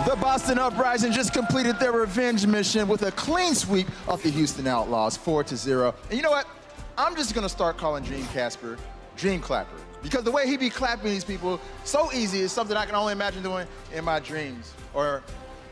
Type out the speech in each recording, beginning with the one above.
The Boston Uprising just completed their revenge mission with a clean sweep of the Houston Outlaws, 4-0. And you know what? I'm just gonna start calling Dream Casper Dream Clapper, because the way he be clapping these people so easy is something I can only imagine doing in my dreams, or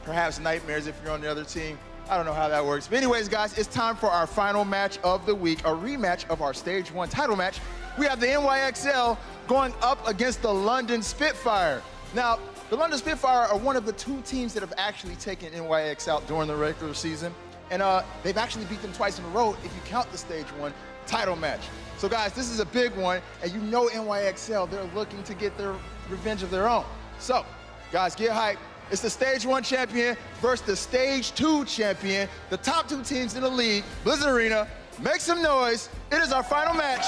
perhaps nightmares if you're on the other team. I don't know how that works. But anyways, guys, it's time for our final match of the week, a rematch of our Stage 1 title match. We have the NYXL going up against the London Spitfire. Now, the London Spitfire are one of the 2 teams that have actually taken NYX out during the regular season. And they've actually beat them twice in a row if you count the Stage 1 title match. So guys, this is a big one, and you know NYXL, they're looking to get their revenge of their own. So, guys, get hyped. It's the Stage 1 champion versus the Stage 2 champion, the top 2 teams in the league, Blizzard Arena. Make some noise. It is our final match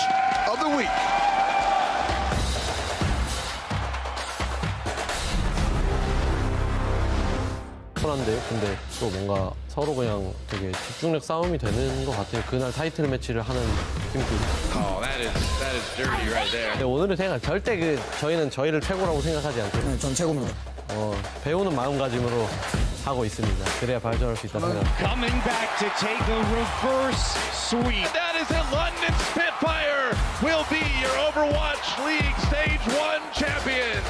of the week. 한데 근데 또 뭔가 서로 그냥 되게 집중력 싸움이 되는 것 같아요. 그날 타이틀 매치를 하는 팀들이. Oh, that is dirty right there. 근데 오늘은 절대 저희는 저희를 최고라고 생각하지 않고 네, 전 최고입니다. 배우는 마음가짐으로 하고 있습니다. 그래야 발전할 수 있다 생각. Coming back to take a reverse sweep. That is it. London Spitfire will be your Overwatch League Stage 1 champion.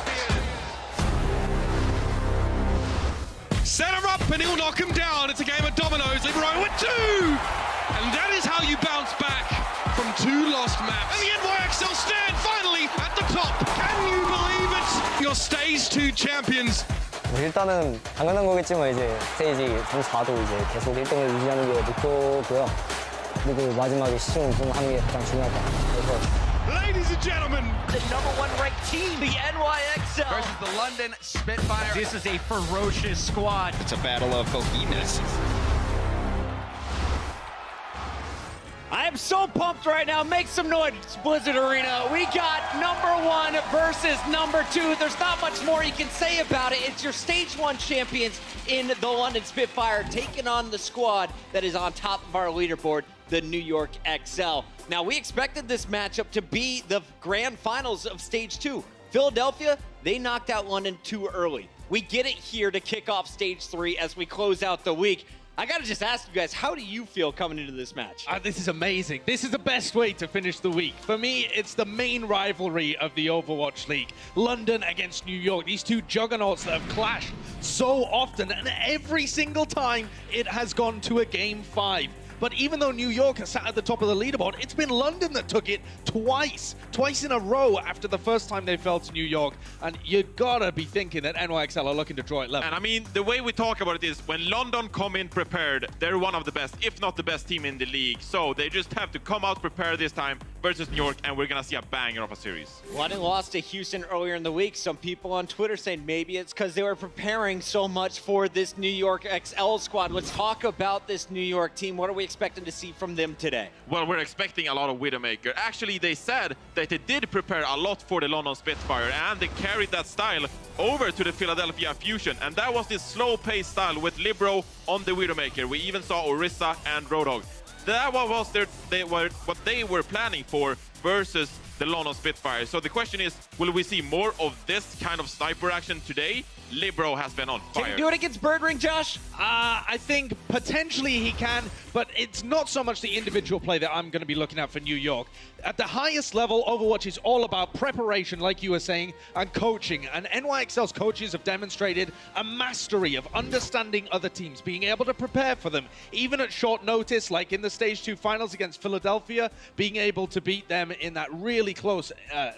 Set him up and he'll knock him down. It's a game of dominoes. Libero with 2! And that is how you bounce back from 2 lost maps. And the NYXL stand finally at the top. Can you believe it? Your Stage 2 champions. 일단은 당연한 거겠지만 이제 스테이지 점수 봐도 이제 계속 1등을 유지하는 게 목표고요. 그리고 마지막에 시즌 우승하는 게 가장 중요하다. 그래서 Ladies and gentlemen, the #1 ranked team, the NYXL. Versus the London Spitfire. This is a ferocious squad. It's a battle of coquines. I am so pumped right now. Make some noise, Blizzard Arena. We got #1 versus #2. There's not much more you can say about it. It's your Stage 1 champions in the London Spitfire taking on the squad that is on top of our leaderboard, the New York XL. Now, we expected this matchup to be the grand finals of Stage 2. Philadelphia, they knocked out London too early. We get it here to kick off Stage 3 as we close out the week. I gotta just ask you guys, how do you feel coming into this match? This is amazing. This is the best way to finish the week. For me, it's the main rivalry of the Overwatch League. London against New York. These 2 juggernauts that have clashed so often, and every single time it has gone to a Game 5. But even though New York has sat at the top of the leaderboard, it's been London that took it twice in a row after the first time they fell to New York. And you gotta be thinking that NYXL are looking to draw it level. And I mean, the way we talk about it is when London come in prepared, they're one of the best, if not the best team in the league. So they just have to come out prepared this time versus New York, and we're gonna see a banger of a series. London lost to Houston earlier in the week. Some people on Twitter saying maybe it's because they were preparing so much for this New York XL squad. Let's talk about this New York team. What are we expecting to see from them today? Well, we're expecting a lot of Widowmaker. Actually, they said that they did prepare a lot for the London Spitfire, and they carried that style over to the Philadelphia Fusion. And that was this slow-paced style with Libero on the Widowmaker. We even saw Orisa and Roadhog. That was what they were planning for versus the London Spitfire. So the question is, will we see more of this kind of sniper action today? Libero has been on fire. Can you do it against Birdring, Josh? I think potentially he can, but it's not so much the individual play that I'm going to be looking at for New York. At the highest level, Overwatch is all about preparation, like you were saying, and coaching. And NYXL's coaches have demonstrated a mastery of understanding other teams, being able to prepare for them, even at short notice, like in the Stage 2 finals against Philadelphia, being able to beat them in that really close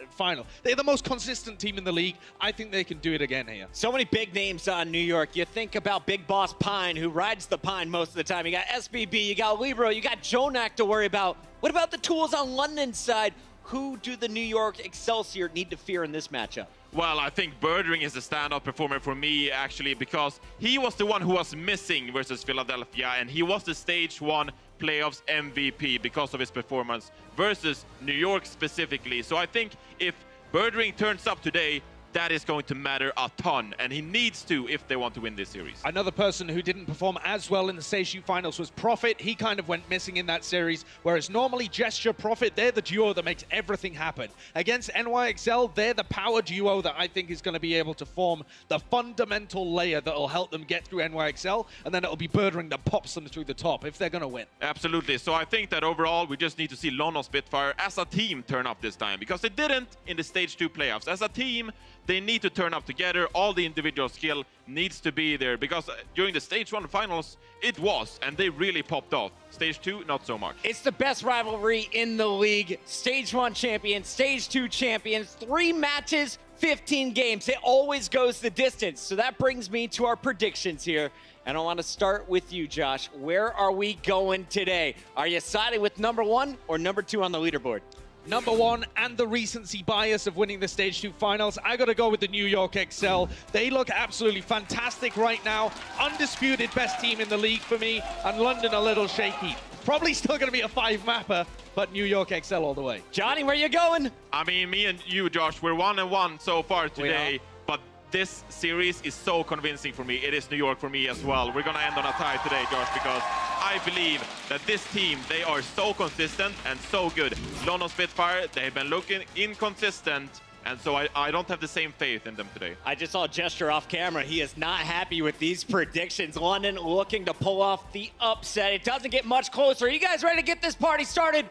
final. They're the most consistent team in the league. I think they can do it again here. So many big names on New York. You think about Big Boss Pine, who rides the Pine most of the time. You got SBB, you got Libero, you got Jonak to worry about. What about the tools on London's side? Who do the New York Excelsior need to fear in this matchup? Well, I think Birdring is the standout performer for me, actually, because he was the one who was missing versus Philadelphia, and he was the Stage 1 playoffs MVP because of his performance versus New York specifically. So I think if Birdring turns up today, that is going to matter a ton, and he needs to if they want to win this series. Another person who didn't perform as well in the Stage 2 finals was Profit. He kind of went missing in that series, whereas normally Gesture, Profit, they're the duo that makes everything happen. Against NYXL, they're the power duo that I think is going to be able to form the fundamental layer that will help them get through NYXL, and then it'll be Birdring that pops them through the top if they're going to win. Absolutely. So I think that overall, we just need to see London Spitfire as a team turn up this time, because they didn't in the Stage 2 playoffs. As a team, they need to turn up together. All the individual skill needs to be there, because during the Stage 1 finals, it was, and they really popped off. Stage 2, not so much. It's the best rivalry in the league. Stage 1 champions, Stage 2 champions, 3 matches, 15 games. It always goes the distance. So that brings me to our predictions here. And I want to start with you, Josh. Where are we going today? Are you siding with number 1 or number 2 on the leaderboard? Number 1 and the recency bias of winning the Stage 2 finals, I got to go with the New York XL. They look absolutely fantastic right now. Undisputed best team in the league for me, and London a little shaky. Probably still going to be a 5-mapper, but New York XL all the way. Johnny, where you going? I mean, me and you, Josh, we're 1-1 so far today, but this series is so convincing for me. It is New York for me as well. We're going to end on a tie today, Josh, because I believe that this team, they are so consistent and so good. London Spitfire, they've been looking inconsistent, and so I don't have the same faith in them today. I just saw Gesture off camera. He is not happy with these predictions. London looking to pull off the upset. It doesn't get much closer. Are you guys ready to get this party started?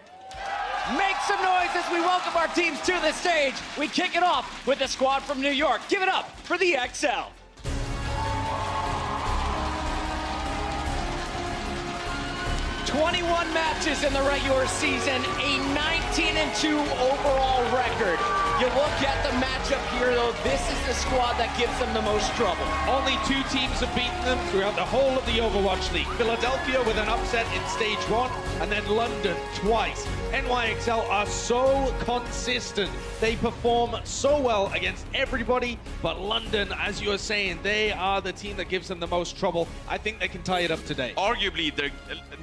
Make some noise as we welcome our teams to the stage. We kick it off with the squad from New York. Give it up for the XL. "21 matches in the regular season, a 19-2 overall record." You look at the matchup here, though, this is the squad that gives them the most trouble. Only 2 teams have beaten them throughout the whole of the Overwatch League. Philadelphia with an upset in Stage 1, and then London twice. NYXL are so consistent. They perform so well against everybody, but London, as you were saying, they are the team that gives them the most trouble. I think they can tie it up today. Arguably,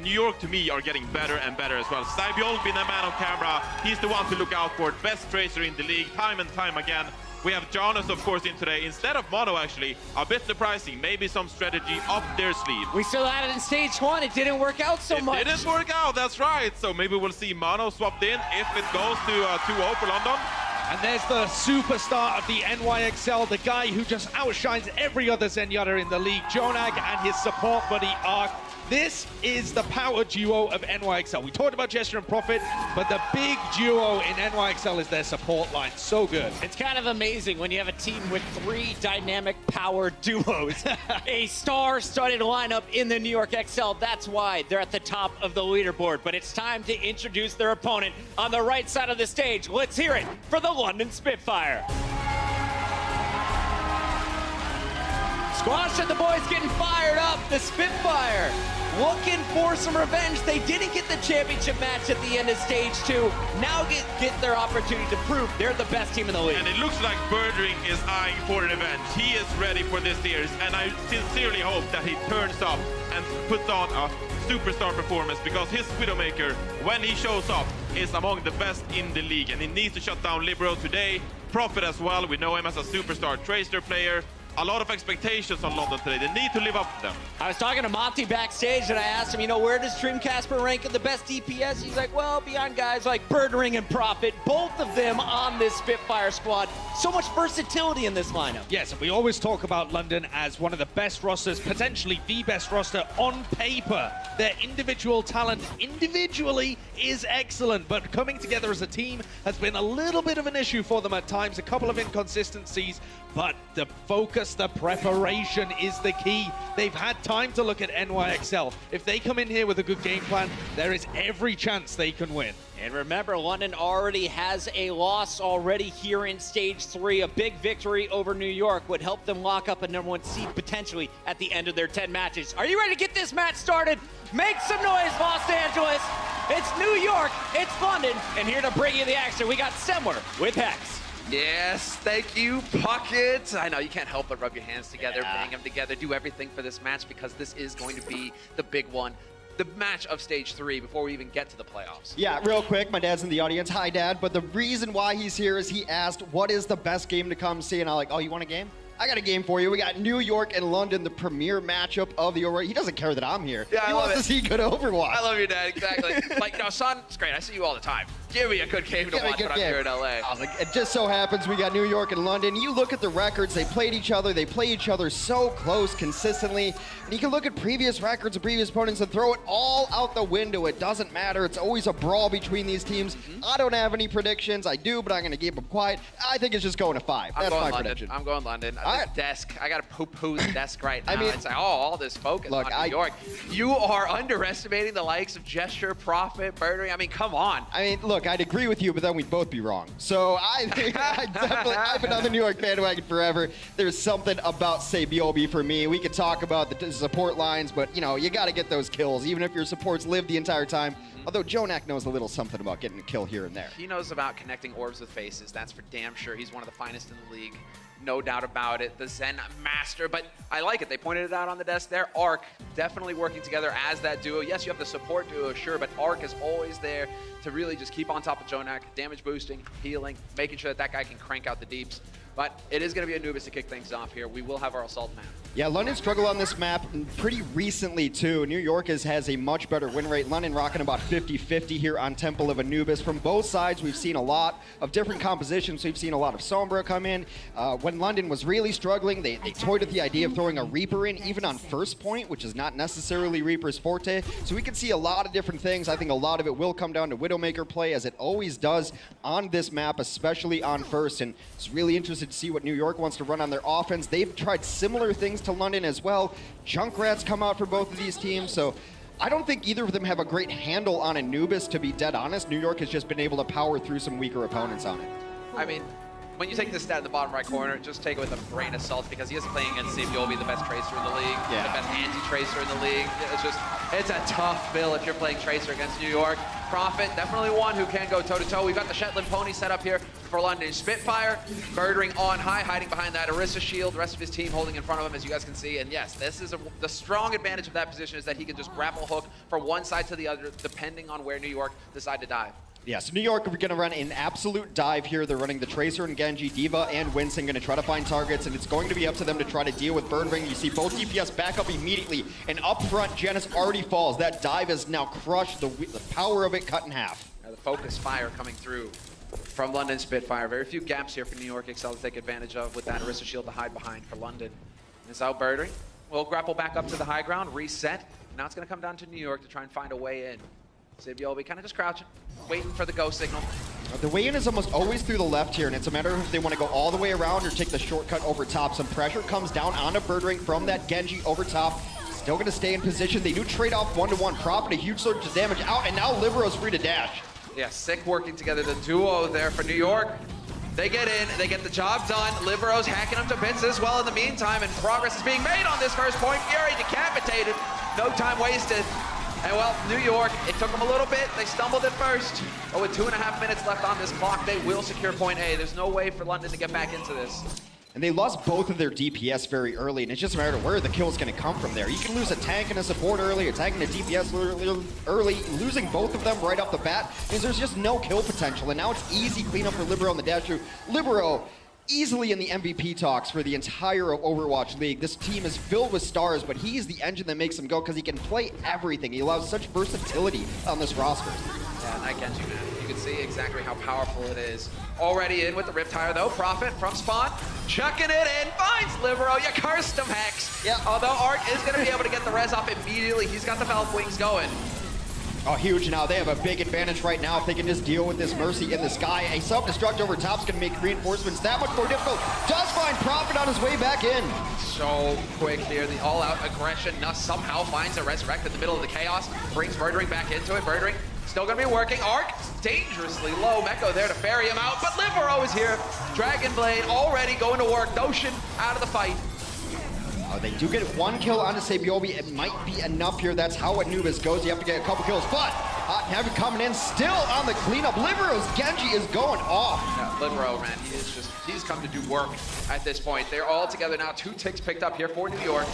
New York, to me, are getting better and better as well. Stybiol being a man on camera. He's the one to look out for. Best tracer in the league, time and time again. We have Janus, of course, in today. Instead of Mono, actually, a bit surprising. Maybe some strategy up their sleeve. We still had it in Stage 1. It didn't work out so much. It didn't work out, that's right. So maybe we'll see Mono swapped in if it goes to 2-0 for London. And there's the superstar of the NYXL, the guy who just outshines every other Zenyatta in the league, Jonag, and his support buddy, Ark. This is the power duo of NYXL. We talked about Gesture and Profit, but the big duo in NYXL is their support line. So good. It's kind of amazing when you have a team with 3 dynamic power duos. A star-studded lineup in the New York XL. That's why they're at the top of the leaderboard. But it's time to introduce their opponent on the right side of the stage. Let's hear it for the London Spitfire. Squash and the boys getting fired up. The Spitfire looking for some revenge. They didn't get the championship match at the end of Stage 2. Now get their opportunity to prove they're the best team in the league. And it looks like Birdring is eyeing for an revenge. He is ready for this series, and I sincerely hope that he turns up and puts on a superstar performance, because his Widowmaker, when he shows up, is among the best in the league, and he needs to shut down Libero today. Profit as well. We know him as a superstar Tracer player. A lot of expectations on London today. They need to live up to them. I was talking to Monty backstage, and I asked him, where does Dreamcasper rank in the best DPS? He's like, well, beyond guys like Birdring and Profit, both of them on this Spitfire squad. So much versatility in this lineup. Yes, and we always talk about London as one of the best rosters, potentially the best roster on paper. Their individual talent individually is excellent, but coming together as a team has been a little bit of an issue for them at times, a couple of inconsistencies, but the focus, the preparation is the key. They've had time to look at NYXL. If they come in here with a good game plan, there is every chance they can win. And remember, London already has a loss already here in Stage 3. A big victory over New York would help them lock up a #1 seed potentially at the end of their 10 matches. Are you ready to get this match started? Make some noise, Los Angeles. It's New York, it's London, and here to bring you the action, we got Semler with Hex. Yes, thank you, Pocket. I know you can't help but rub your hands together, bang them together, do everything for this match, because this is going to be the big one. the match of stage 3 before we even get to the playoffs. Yeah, real quick, my dad's in the audience. Hi, Dad. But the reason why he's here is he asked, what is the best game to come see? And I'm like, oh, you want a game? I got a game for you. We got New York and London, the premier matchup of the Overwatch. He doesn't care that I'm here. Yeah, I he love wants to see good Overwatch. I love your dad, exactly. Like, no, son, it's great. I see you all the time. Give me a good game to watch when I'm here in LA. I was like, it just so happens we got New York and London. You look at the records, they played each other. They play each other so close consistently. And you can look at previous records of previous opponents and throw it all out the window. It doesn't matter. It's always a brawl between these teams. I don't have any predictions. I do, but I'm going to keep them quiet. I think it's just going to 5. That's my prediction. I'm going London. All This right. desk, I got to poo-poo the desk right now. I mean, it's like, oh, all this focus look, on New York. You are underestimating the likes of Gesture, Profit, Birdering. I mean, come on. I mean, look, I'd agree with you, but then we'd both be wrong. So I think I've been on the New York bandwagon forever. There's something about Sabiobi for me. We could talk about the support lines, but, you know, you got to get those kills, even if your supports live the entire time. Although Jonak knows a little something about getting a kill here and there. He knows about connecting orbs with faces. That's for damn sure. He's one of the finest in the league. No doubt about it. The Zen master, but I like it. They pointed it out on the desk there. Arc definitely working together as that duo. Yes, you have the support duo, sure, but Arc is always there to really just keep on top of Jonak, damage boosting, healing, making sure that that guy can crank out the deeps. But it is going to be Anubis to kick things off here. We will have our assault map. Yeah, London struggled on this map pretty recently, too. New York has a much better win rate. London rocking about 50-50 here on Temple of Anubis. From both sides, we've seen a lot of different compositions. We've seen a lot of Sombra come in. When London was really struggling, they toyed with the idea of throwing a Reaper in, even on first point, which is not necessarily Reaper's forte. So we can see a lot of different things. I think a lot of it will come down to Widowmaker play, as it always does on this map, especially on first. And it's really interesting to see what New York wants to run on their offense. They've tried similar things to London as well. Junkrats come out for both of these teams, so I don't think either of them have a great handle on Anubis, to be dead honest. New York has just been able to power through some weaker opponents on it. I mean, when you take this stat in the bottom right corner, just take it with a grain of salt, because he is playing against Sabiobi, the best tracer in the league, the best anti-tracer in the league. It's a tough bill if you're playing tracer against New York. Profit, definitely one who can go toe-to-toe. We've got the Shetland Pony set up here for London. Spitfire, murdering on high, hiding behind that Orisa shield. The rest of his team holding in front of him, as you guys can see. And yes, this is the strong advantage of that position, is that he can just grapple hook from one side to the other, depending on where New York decide to dive. Yeah, so New York are going to run an absolute dive here. They're running the Tracer and Genji, Diva and Winston, going to try to find targets, and it's going to be up to them to try to deal with Birdring. You see both DPS back up immediately, and up front, Janus already falls. That dive has now crushed, the power of it cut in half. The focus fire coming through from London Spitfire. Very few gaps here for New York Excel to take advantage of, with that Orisa shield to hide behind for London. And it's out Birdring. We'll grapple back up to the high ground, reset. Now it's going to come down to New York to try and find a way in. Sabiobi kind of just crouching, waiting for the go signal. The way in is almost always through the left here, and it's a matter of if they want to go all the way around or take the shortcut over top. Some pressure comes down onto Birdring from that Genji over top. Still going to stay in position. They do trade off 1-to-1. Profit a huge surge of damage out, and now Libero's free to dash. Yeah, sick working together, the duo there for New York. They get in, they get the job done. Libero's hacking them to bits as well in the meantime, and progress is being made on this first point. Fury decapitated, no time wasted. And well, New York, it took them a little bit. They stumbled at first, but with 2.5 minutes left on this clock, they will secure point A. There's no way for London to get back into this. And they lost both of their DPS very early, and it's just a matter of where the kill is going to come from there. You can lose a tank and a support early, a tank and a DPS early. Losing both of them right off the bat means there's just no kill potential, and now it's easy cleanup for Libero on the dash through. Libero, easily in the MVP talks for the entire Overwatch League. This team is filled with stars, but he's the engine that makes them go, because he can play everything. He allows such versatility on this roster. Yeah, that gets you, man. You can see exactly how powerful it is. Already in with the Riptire, though. Profit from spawn, chucking it in, finds Libero. You cursed him, Hex. Yeah. Although Arc is going to be able to get the res up immediately. He's got the Valve Wings going. Oh, huge now. They have a big advantage right now if they can just deal with this Mercy in the sky. A self-destruct over top is going to make reinforcements that much more difficult. Does find Profit on his way back in. So quick here, the all-out aggression. Nuss somehow finds a resurrect in the middle of the chaos, brings Birdring back into it. Birdring still going to be working. Arc dangerously low. Meko there to ferry him out, but Libero is here. Dragon Blade already going to work. Notion out of the fight. They do get one kill onto Sabiobi. It might be enough here. That's how Anubis goes. You have to get a couple kills, but Heavy coming in still on the cleanup. Libero's Genji is going off. Yeah, Libero, man, he's come to do work at this point. They're all together now. 2 ticks picked up here for New York.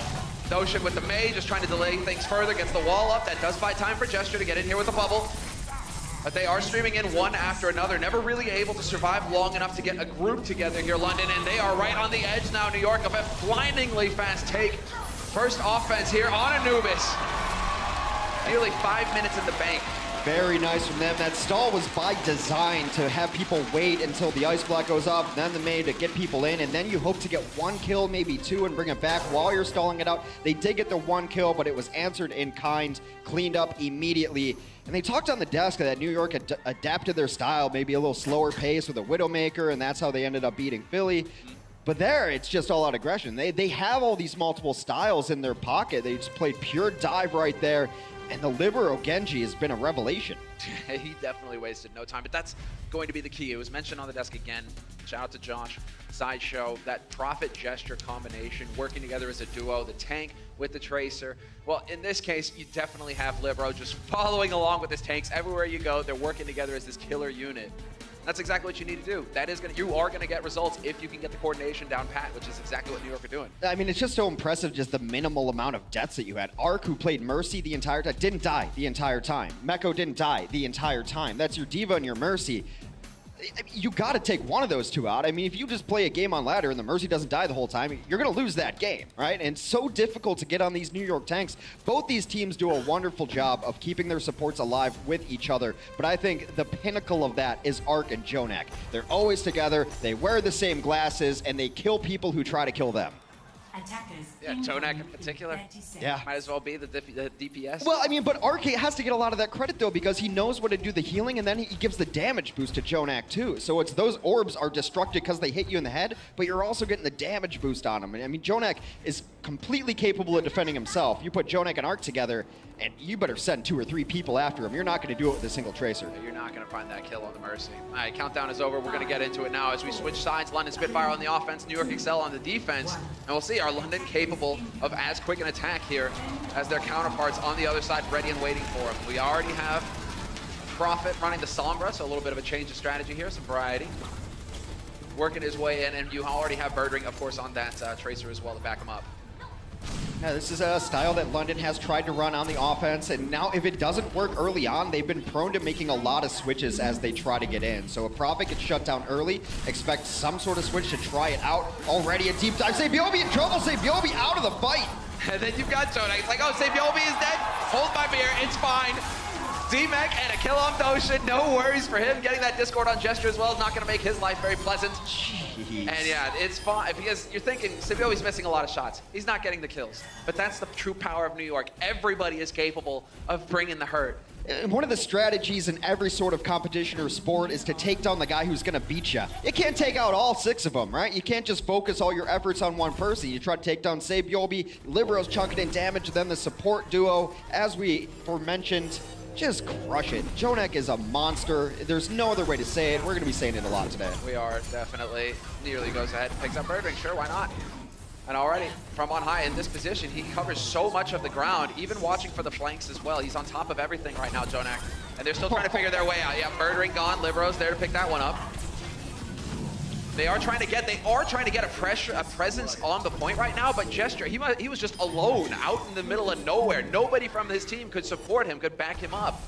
Notion with the May, just trying to delay things further, gets the wall up. That does buy time for Gesture to get in here with a bubble. But they are streaming in one after another, never really able to survive long enough to get a group together here, London, and they are right on the edge now, New York, of a blindingly fast take. First offense here on Anubis. Nearly 5 minutes in the bank. Very nice from them. That stall was by design to have people wait until the ice block goes off, then the May to get people in, and then you hope to get one kill, maybe two, and bring it back while you're stalling it out. They did get the one kill, but it was answered in kind, cleaned up immediately. And they talked on the desk that New York had adapted their style, maybe a little slower pace with a Widowmaker, and that's how they ended up beating Philly. But there, it's just all out aggression. They have all these multiple styles in their pocket. They just played pure dive right there. And the Libero Genji has been a revelation. He definitely wasted no time, but that's going to be the key. It was mentioned on the desk again. Shout out to Josh, Sideshow, that Prophet Gesture combination, working together as a duo, the tank with the Tracer. Well, in this case, you definitely have Libero just following along with his tanks. Everywhere you go, they're working together as this killer unit. That's exactly what you need to do. You are going to get results if you can get the coordination down pat, which is exactly what New York are doing. I mean, it's just so impressive, just the minimal amount of deaths that you had. Ark, who played Mercy the entire time, didn't die the entire time. Meko didn't die the entire time. That's your Diva and your Mercy. You got to take one of those two out. I mean, if you just play a game on ladder and the Mercy doesn't die the whole time, you're going to lose that game, right? And it's so difficult to get on these New York tanks. Both these teams do a wonderful job of keeping their supports alive with each other, but I think the pinnacle of that is Ark and Jonak. They're always together, they wear the same glasses, and they kill people who try to kill them. Yeah, Jonak in particular. Yeah. Might as well be the DPS. Well, I mean, but Ark has to get a lot of that credit, though, because he knows what to do the healing, and then he gives the damage boost to Jonak, too. So it's those orbs are destructive because they hit you in the head, but you're also getting the damage boost on him. I mean, Jonak is completely capable of defending himself. You put Jonak and Ark together, and you better send 2 or 3 people after him. You're not going to do it with a single Tracer. You're not going to find that kill on the Mercy. All right, countdown is over. We're going to get into it now as we switch sides. London Spitfire on the offense, New York Excel on the defense. And we'll see, are London capable of as quick an attack here as their counterparts on the other side ready and waiting for them? We already have Prophet running the Sombra, so a little bit of a change of strategy here, some variety. Working his way in, and you already have Birdring, of course, on that Tracer as well to back him up. Yeah, this is a style that London has tried to run on the offense, and now if it doesn't work early on, they've been prone to making a lot of switches as they try to get in. So if Prophet gets shut down early, expect some sort of switch to try it out. Already a deep dive. Sabiobi in trouble. Sabiobi out of the fight. And then you've got Jonak. It's like, oh, Sabiobi is dead. Hold my beer. It's fine. D-Mech and a kill on Notion. No worries for him. Getting that Discord on Gesture as well is not going to make his life very pleasant. Jeez. And yeah, it's fine because you're thinking Sabiobi's missing a lot of shots. He's not getting the kills. But that's the true power of New York. Everybody is capable of bringing the hurt. And one of the strategies in every sort of competition or sport is to take down the guy who's going to beat you. You can't take out all 6 of them, right? You can't just focus all your efforts on one person. You try to take down Sabiobi, Libero's chunking in damage, then the support duo, as we aforementioned, just crush it. Jonak is a monster. There's no other way to say it. We're going to be saying it a lot today. We are definitely. Nearly goes ahead, picks up Birdring. Sure, why not? And already from on high in this position, he covers so much of the ground, even watching for the flanks as well. He's on top of everything right now, Jonak. And they're still trying to figure their way out. Yeah, Birdring gone. Libero's there to pick that one up. They are trying to get a presence on the point right now, but Gesture, he was just alone out in the middle of nowhere. Nobody from his team could support him, could back him up.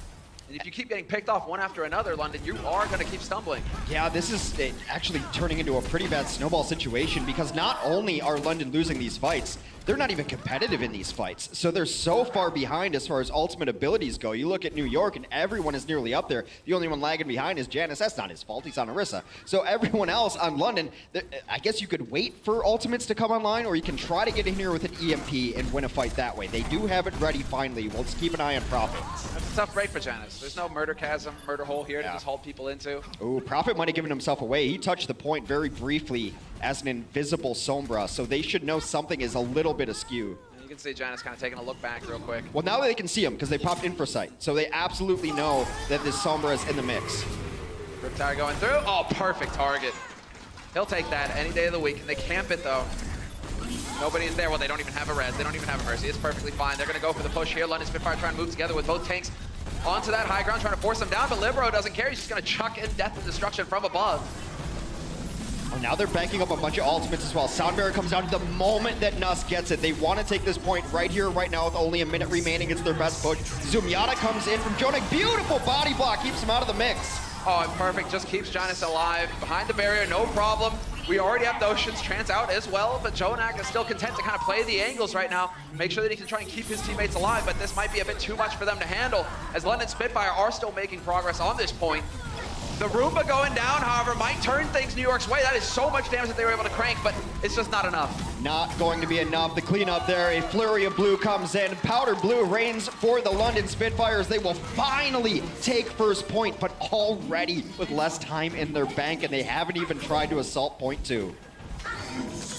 And if you keep getting picked off one after another, London, you are going to keep stumbling. Yeah, this is actually turning into a pretty bad snowball situation because not only are London losing these fights, they're not even competitive in these fights. So they're so far behind as far as ultimate abilities go. You look at New York and everyone is nearly up there. The only one lagging behind is Janus. That's not his fault. He's on Orisa. So everyone else on London, I guess you could wait for ultimates to come online, or you can try to get in here with an EMP and win a fight that way. They do have it ready finally. We'll just keep an eye on Prophet. That's a tough break for Janus. There's no murder chasm, murder hole here to just hold people into. Ooh, Prophet might have given himself away. He touched the point very briefly as an invisible Sombra, so they should know something is a little bit askew. You can see Janus kind of taking a look back real quick. Well, now they can see him because they popped Infrasight, so they absolutely know that this Sombra is in the mix. Riptire going through. Oh, perfect target. He'll take that any day of the week. And they camp it, though. Nobody is there. Well, they don't even have a res. They don't even have a Mercy. It's perfectly fine. They're going to go for the push here. London Spitfire trying to move together with both tanks onto that high ground, trying to force them down, but Libero doesn't care. He's just going to chuck in death and destruction from above. Well, now they're banking up a bunch of ultimates as well. Soundbarrier comes down the moment that Nuss gets it. They want to take this point right here, right now, with only a minute remaining. It's their best push. Zumyata comes in from Jonak. Beautiful body block, keeps him out of the mix. Oh, and perfect, just keeps Giannis alive. Behind the barrier, no problem. We already have the Ocean's Trance out as well, but Jonak is still content to kind of play the angles right now, make sure that he can try and keep his teammates alive, but this might be a bit too much for them to handle, as London Spitfire are still making progress on this point. The Roomba going down, however, might turn things New York's way. That is so much damage that they were able to crank, but it's just not enough. Not going to be enough. The cleanup there, a flurry of blue comes in. Powder blue reigns for the London Spitfires. They will finally take first point, but already with less time in their bank, and they haven't even tried to assault point 2.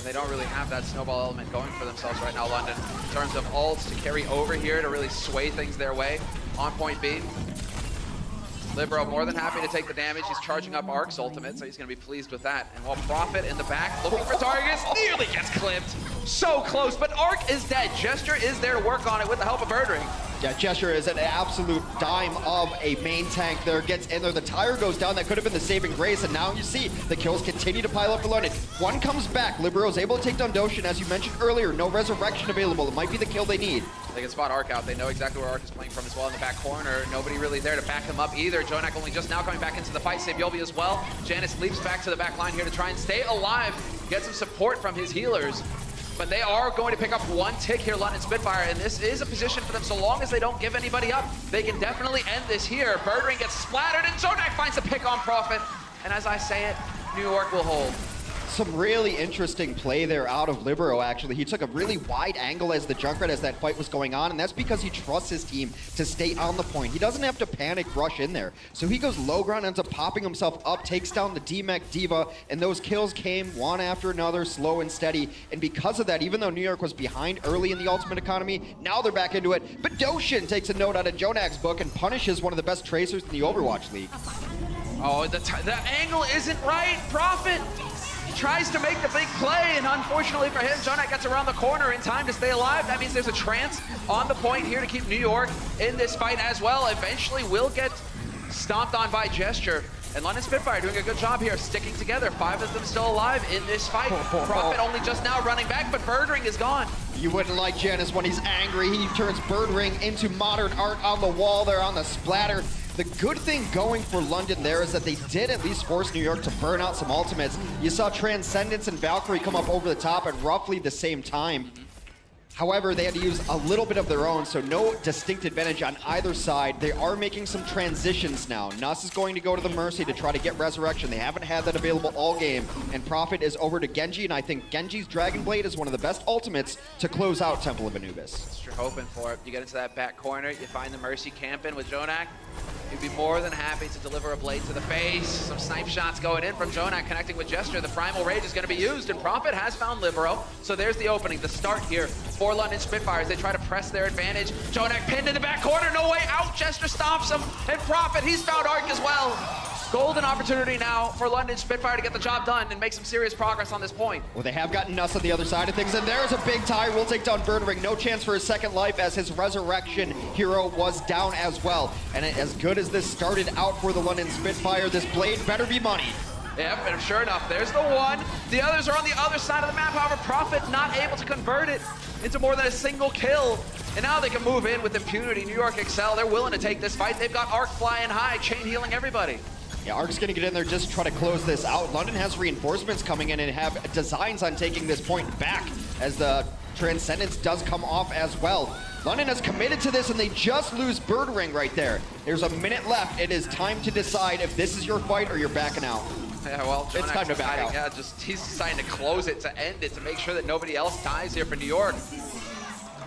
They don't really have that snowball element going for themselves right now, London, in terms of ults to carry over here to really sway things their way on point B. Libero more than happy to take the damage. He's charging up Ark's ultimate, so he's going to be pleased with that. And while Prophet in the back, looking for targets, nearly gets clipped. So close, but Ark is dead. Gesture is there to work on it with the help of Birdring. Yeah, Gesture is an absolute dime of a main tank there. Gets in there, the tire goes down. That could have been the saving grace, and now you see the kills continue to pile up for London. One comes back. Libero is able to take down Doshin, as you mentioned earlier. No resurrection available. It might be the kill they need. They can spot Ark out. They know exactly where Ark is playing from as well in the back corner. Nobody really there to back him up either. Jonak only just now coming back into the fight. Sabiovi as well. Janus leaps back to the back line here to try and stay alive. Get some support from his healers. But they are going to pick up one tick here, London Spitfire, and this is a position for them. So long as they don't give anybody up, they can definitely end this here. Birdring gets splattered, and Zonak finds a pick on Prophet. And as I say it, New York will hold. Some really interesting play there out of Libero, actually. He took a really wide angle as the Junkrat as that fight was going on, and that's because he trusts his team to stay on the point. He doesn't have to panic rush in there. So he goes low ground, ends up popping himself up, takes down the D-Mech Diva, and those kills came one after another, slow and steady. And because of that, even though New York was behind early in the Ultimate Economy, now they're back into it. But Doshin takes a note out of Jonak's book and punishes one of the best tracers in the Overwatch League. Oh, the angle isn't right. Prophet tries to make the big play, and unfortunately for him, Jonak gets around the corner in time to stay alive. That means there's a trance on the point here to keep New York in this fight as well. Eventually will get stomped on by Gesture. And London Spitfire doing a good job here, sticking together. 5 of them still alive in this fight. Prophet only just now running back, but Birdring is gone. You wouldn't like Janus when he's angry. He turns Birdring into modern art on the wall there on the splatter. The good thing going for London there is that they did at least force New York to burn out some ultimates. You saw Transcendence and Valkyrie come up over the top at roughly the same time. However, they had to use a little bit of their own, so no distinct advantage on either side. They are making some transitions now. Nuss is going to go to the Mercy to try to get Resurrection. They haven't had that available all game. And Prophet is over to Genji, and I think Genji's Dragon Blade is one of the best ultimates to close out Temple of Anubis. That's what you're hoping for. You get into that back corner, you find the Mercy camping with Jonak. He'd be more than happy to deliver a blade to the face. Some snipe shots going in from Jonak, connecting with Gesture. The Primal Rage is going to be used, and Prophet has found Libero. So there's the opening, the start here for London Spitfires. They try to press their advantage. Jonak pinned in the back corner, no way out. Gesture stomps him, and Prophet, he's found Ark as well. Golden opportunity now for London Spitfire to get the job done and make some serious progress on this point. Well, they have gotten Nuss on the other side of things, and there's a big tie. We'll take down Birdring. No chance for his second life as his Resurrection hero was down as well. And as good as this started out for the London Spitfire, this blade better be money. Yep, and sure enough, there's the one. The others are on the other side of the map. However, Prophet not able to convert it into more than a single kill. And now they can move in with impunity. New York excel. They're willing to take this fight. They've got Ark flying high, chain healing everybody. Yeah, Ark's going to get in there just to try to close this out. London has reinforcements coming in and have designs on taking this point back as the Transcendence does come off as well. London has committed to this, and they just lose Birdring right there. There's a minute left. It is time to decide if this is your fight or you're backing out. Yeah, well, it's time to back out. Yeah, he's deciding to close it, to end it, to make sure that nobody else dies here for New York.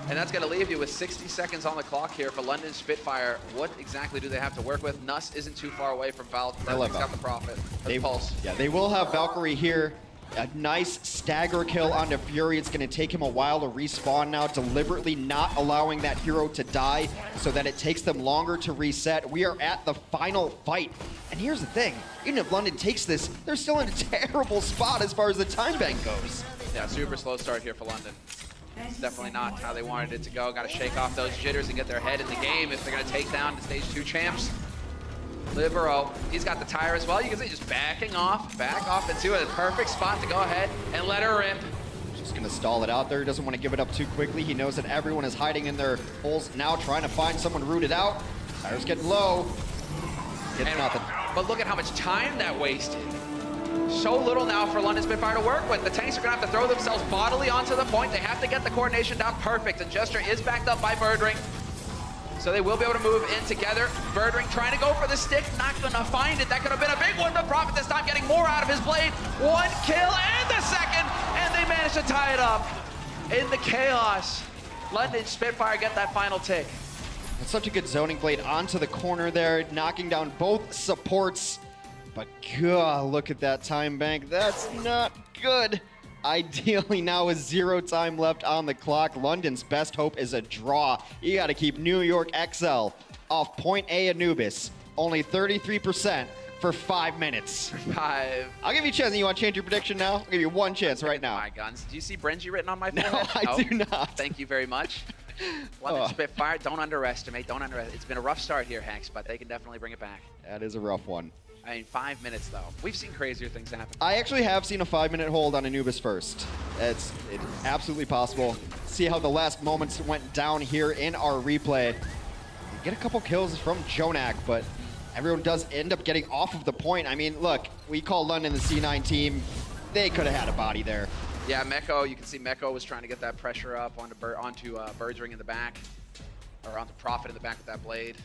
And that's going to leave you with 60 seconds on the clock here for London Spitfire. What exactly do they have to work with? Nuss isn't too far away from Val. He's got the Prophet. Pulse. Yeah, they will have Valkyrie here. A nice stagger kill onto Fury. It's going to take him a while to respawn now, deliberately not allowing that hero to die so that it takes them longer to reset. We are at the final fight. And here's the thing, even if London takes this, they're still in a terrible spot as far as the time bank goes. Yeah, super slow start here for London. It's definitely not how they wanted it to go. Got to shake off those jitters and get their head in the game if they're going to take down the Stage 2 champs. Libero, he's got the tire as well. You can see just back off into a perfect spot to go ahead and let her rip. Just gonna stall it out there. He doesn't want to give it up too quickly. He knows that everyone is hiding in their holes now, trying to find someone rooted out. Tire's getting low. Gets nothing. But look at how much time that wasted. So little now for London Spitfire to work with. The tanks are gonna have to throw themselves bodily onto the point. They have to get the coordination down perfect, and Jester is backed up by Birdring. So they will be able to move in together. Birdring trying to go for the stick, not gonna find it. That could have been a big one, but Prophet this time getting more out of his blade. One kill and the second, and they managed to tie it up. In the chaos, London Spitfire get that final tick. It's such a good zoning blade onto the corner there, knocking down both supports. But God, look at that time bank. That's not good. Ideally now with 0 time left on the clock, London's best hope is a draw. You got to keep New York XL off point A Anubis. Only 33% for 5 minutes. 5. I'll give you a chance. You want to change your prediction now? I'll give you one chance right now. My guns. Do you see Brenji written on my forehead? No, I do not. Thank you very much. London Spitfire, don't underestimate. It's been a rough start here, Hex, but they can definitely bring it back. That is a rough one. I mean, 5 minutes, though. We've seen crazier things happen. I actually have seen a 5-minute hold on Anubis first. It's absolutely possible. See how the last moments went down here in our replay. We get a couple kills from Jonak, but everyone does end up getting off of the point. I mean, look, we call London the C9 team. They could have had a body there. Yeah, Meko, you can see Meko was trying to get that pressure up onto Birdring in the back, or onto Prophet in the back with that blade.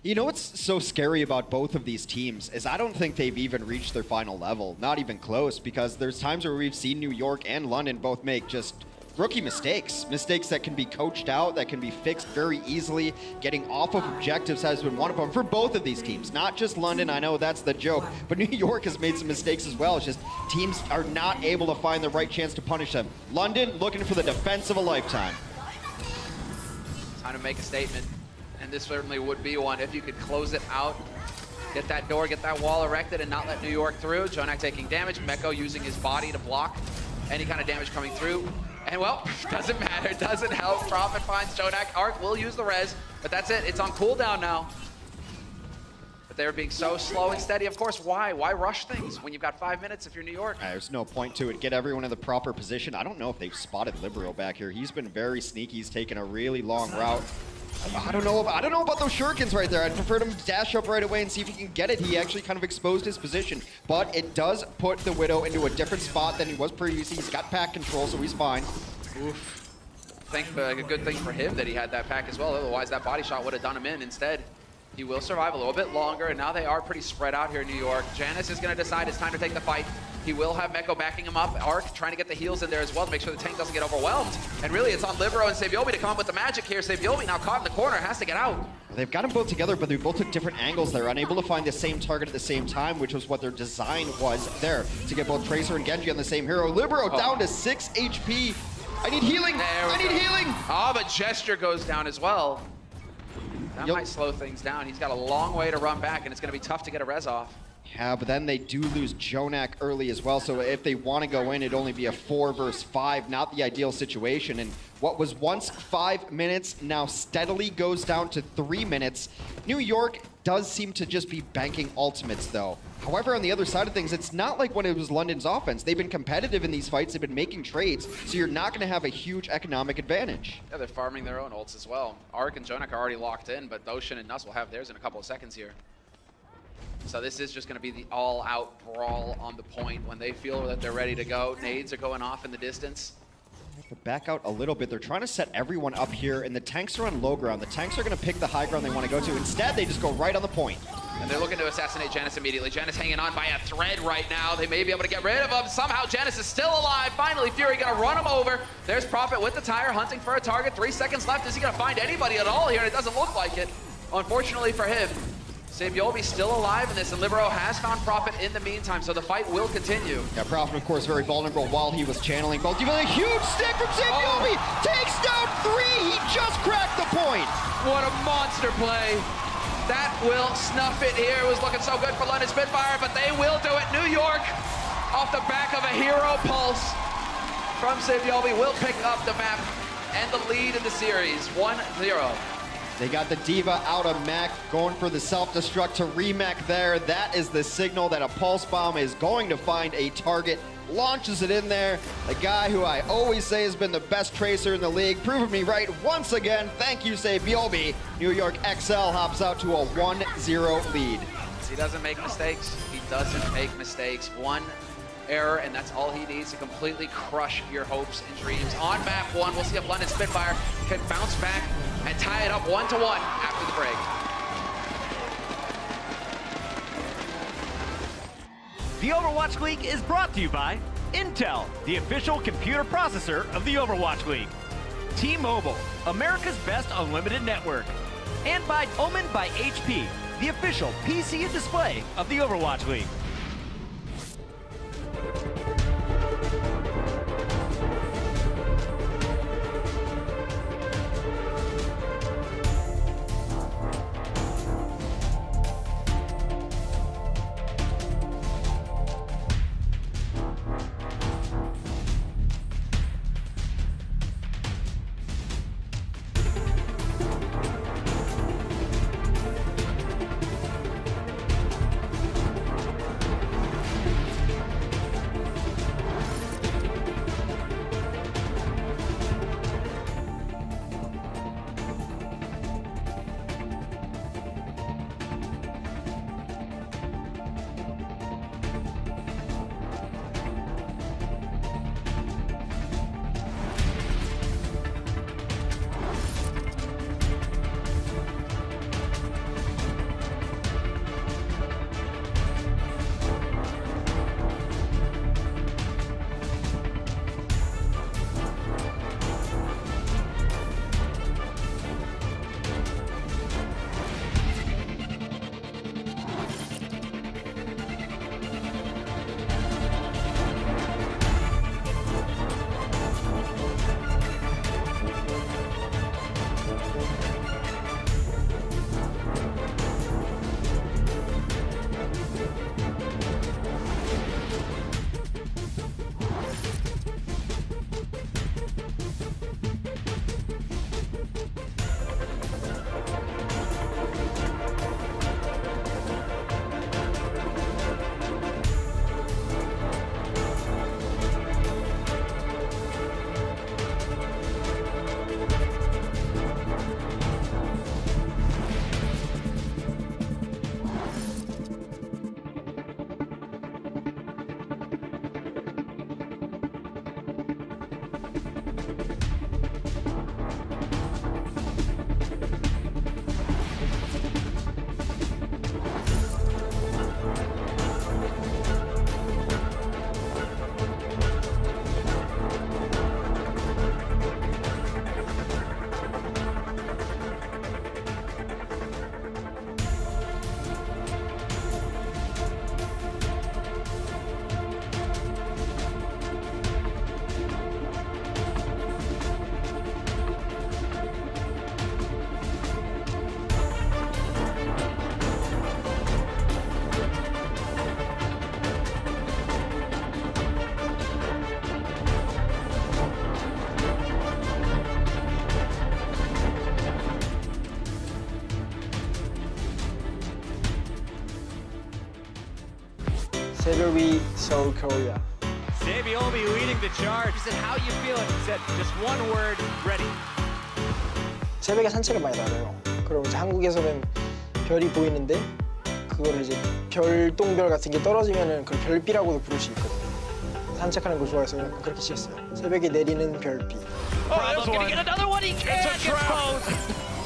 You know what's so scary about both of these teams is I don't think they've even reached their final level. Not even close, because there's times where we've seen New York and London both make just rookie mistakes. Mistakes that can be coached out, that can be fixed very easily. Getting off of objectives has been one of them for both of these teams. Not just London, I know that's the joke, but New York has made some mistakes as well. It's just teams are not able to find the right chance to punish them. London looking for the defense of a lifetime. Time to make a statement. And this certainly would be one if you could close it out, get that door, get that wall erected, and not let New York through. Jonak taking damage, Meko using his body to block any kind of damage coming through. And well, doesn't matter, doesn't help. Prophet finds Jonak. Arc will use the res, but that's it. It's on cooldown now. But they're being so slow and steady. Of course, why? Why rush things when you've got 5 minutes if you're New York? There's no point to it. Get everyone in the proper position. I don't know if they've spotted Libero back here. He's been very sneaky. He's taken a really long route. I don't know about those shurikens right there. I'd prefer him to dash up right away and see if he can get it. He actually kind of exposed his position, but it does put the Widow into a different spot than he was previously. He's got pack control, so he's fine. Oof. A good thing for him that he had that pack as well. Otherwise, that body shot would have done him in. Instead, he will survive a little bit longer, and now they are pretty spread out here in New York. Janice is going to decide it's time to take the fight. He will have Meko backing him up. Arc trying to get the heals in there as well to make sure the tank doesn't get overwhelmed. And really, it's on Libero and Sabiobi to come up with the magic here. Sabiobi now caught in the corner, has to get out. They've got them both together, but they both took different angles. They're unable to find the same target at the same time, which was what their design was there, to get both Tracer and Genji on the same hero. Libero down to 6 HP. I need healing. I need healing. Oh, but Gesture goes down as well. That might slow things down. He's got a long way to run back, and it's going to be tough to get a res off. Yeah, but then they do lose Jonak early as well, so if they want to go in, it'd only be a 4 versus 5, not the ideal situation. And what was once 5 minutes now steadily goes down to 3 minutes. New York does seem to just be banking ultimates, though. However, on the other side of things, it's not like when it was London's offense. They've been competitive in these fights. They've been making trades, so you're not going to have a huge economic advantage. Yeah, they're farming their own ults as well. Arc and Jonak are already locked in, but Doshin and Nuss will have theirs in a couple of seconds here. So this is just going to be the all-out brawl on the point when they feel that they're ready to go. Nades are going off in the distance. Back out a little bit. They're trying to set everyone up here, and the tanks are on low ground. The tanks are going to pick the high ground they want to go to. Instead, they just go right on the point. And they're looking to assassinate Janice immediately. Janice hanging on by a thread right now. They may be able to get rid of him. Somehow Janice is still alive. Finally, Fury going to run him over. There's Prophet with the tire, hunting for a target. 3 seconds left. Is he going to find anybody at all here? And it doesn't look like it. Unfortunately for him, Sabiobi still alive in this, and Libero has found Prophet in the meantime, so the fight will continue. Yeah, Prophet, of course, very vulnerable while he was channeling both. Even a huge stick from Sabiobi! Takes down 3! He just cracked the point! What a monster play. That will snuff it here. It was looking so good for London Spitfire, but they will do it. New York, off the back of a hero pulse from Sabiobi, will pick up the map and the lead in the series, 1-0. They got the Diva out of mech, going for the self-destruct to remech there. That is the signal that a pulse bomb is going to find a target. Launches it in there. The guy who I always say has been the best tracer in the league, proving me right once again. Thank you, Sabiobi. New York XL hops out to a 1-0 lead. He doesn't make mistakes. He doesn't make mistakes. One error, and that's all he needs to completely crush your hopes and dreams. On map 1, we'll see if London Spitfire can bounce back and tie it up 1-1 after the break. The Overwatch League is brought to you by Intel, the official computer processor of the Overwatch League. T-Mobile, America's best unlimited network. And by Omen by HP, the official PC and display of the Overwatch League. Sabiobi, Seoul, Korea. Sabiobi leading the charge. He said, how you feeling? He said just one word, ready. 새벽에 산책을 많이 나가요. 그리고 이제 한국에서는 별이 보이는데 그거를 이제 별똥별 같은 게 떨어지면은 그걸 별비라고도 부를 수 있거든요. 산책하는 걸 좋아해서 그렇게 지었어요. 새벽에 내리는 별비. Oh, there's one. Get another one. He can't. It's a trap.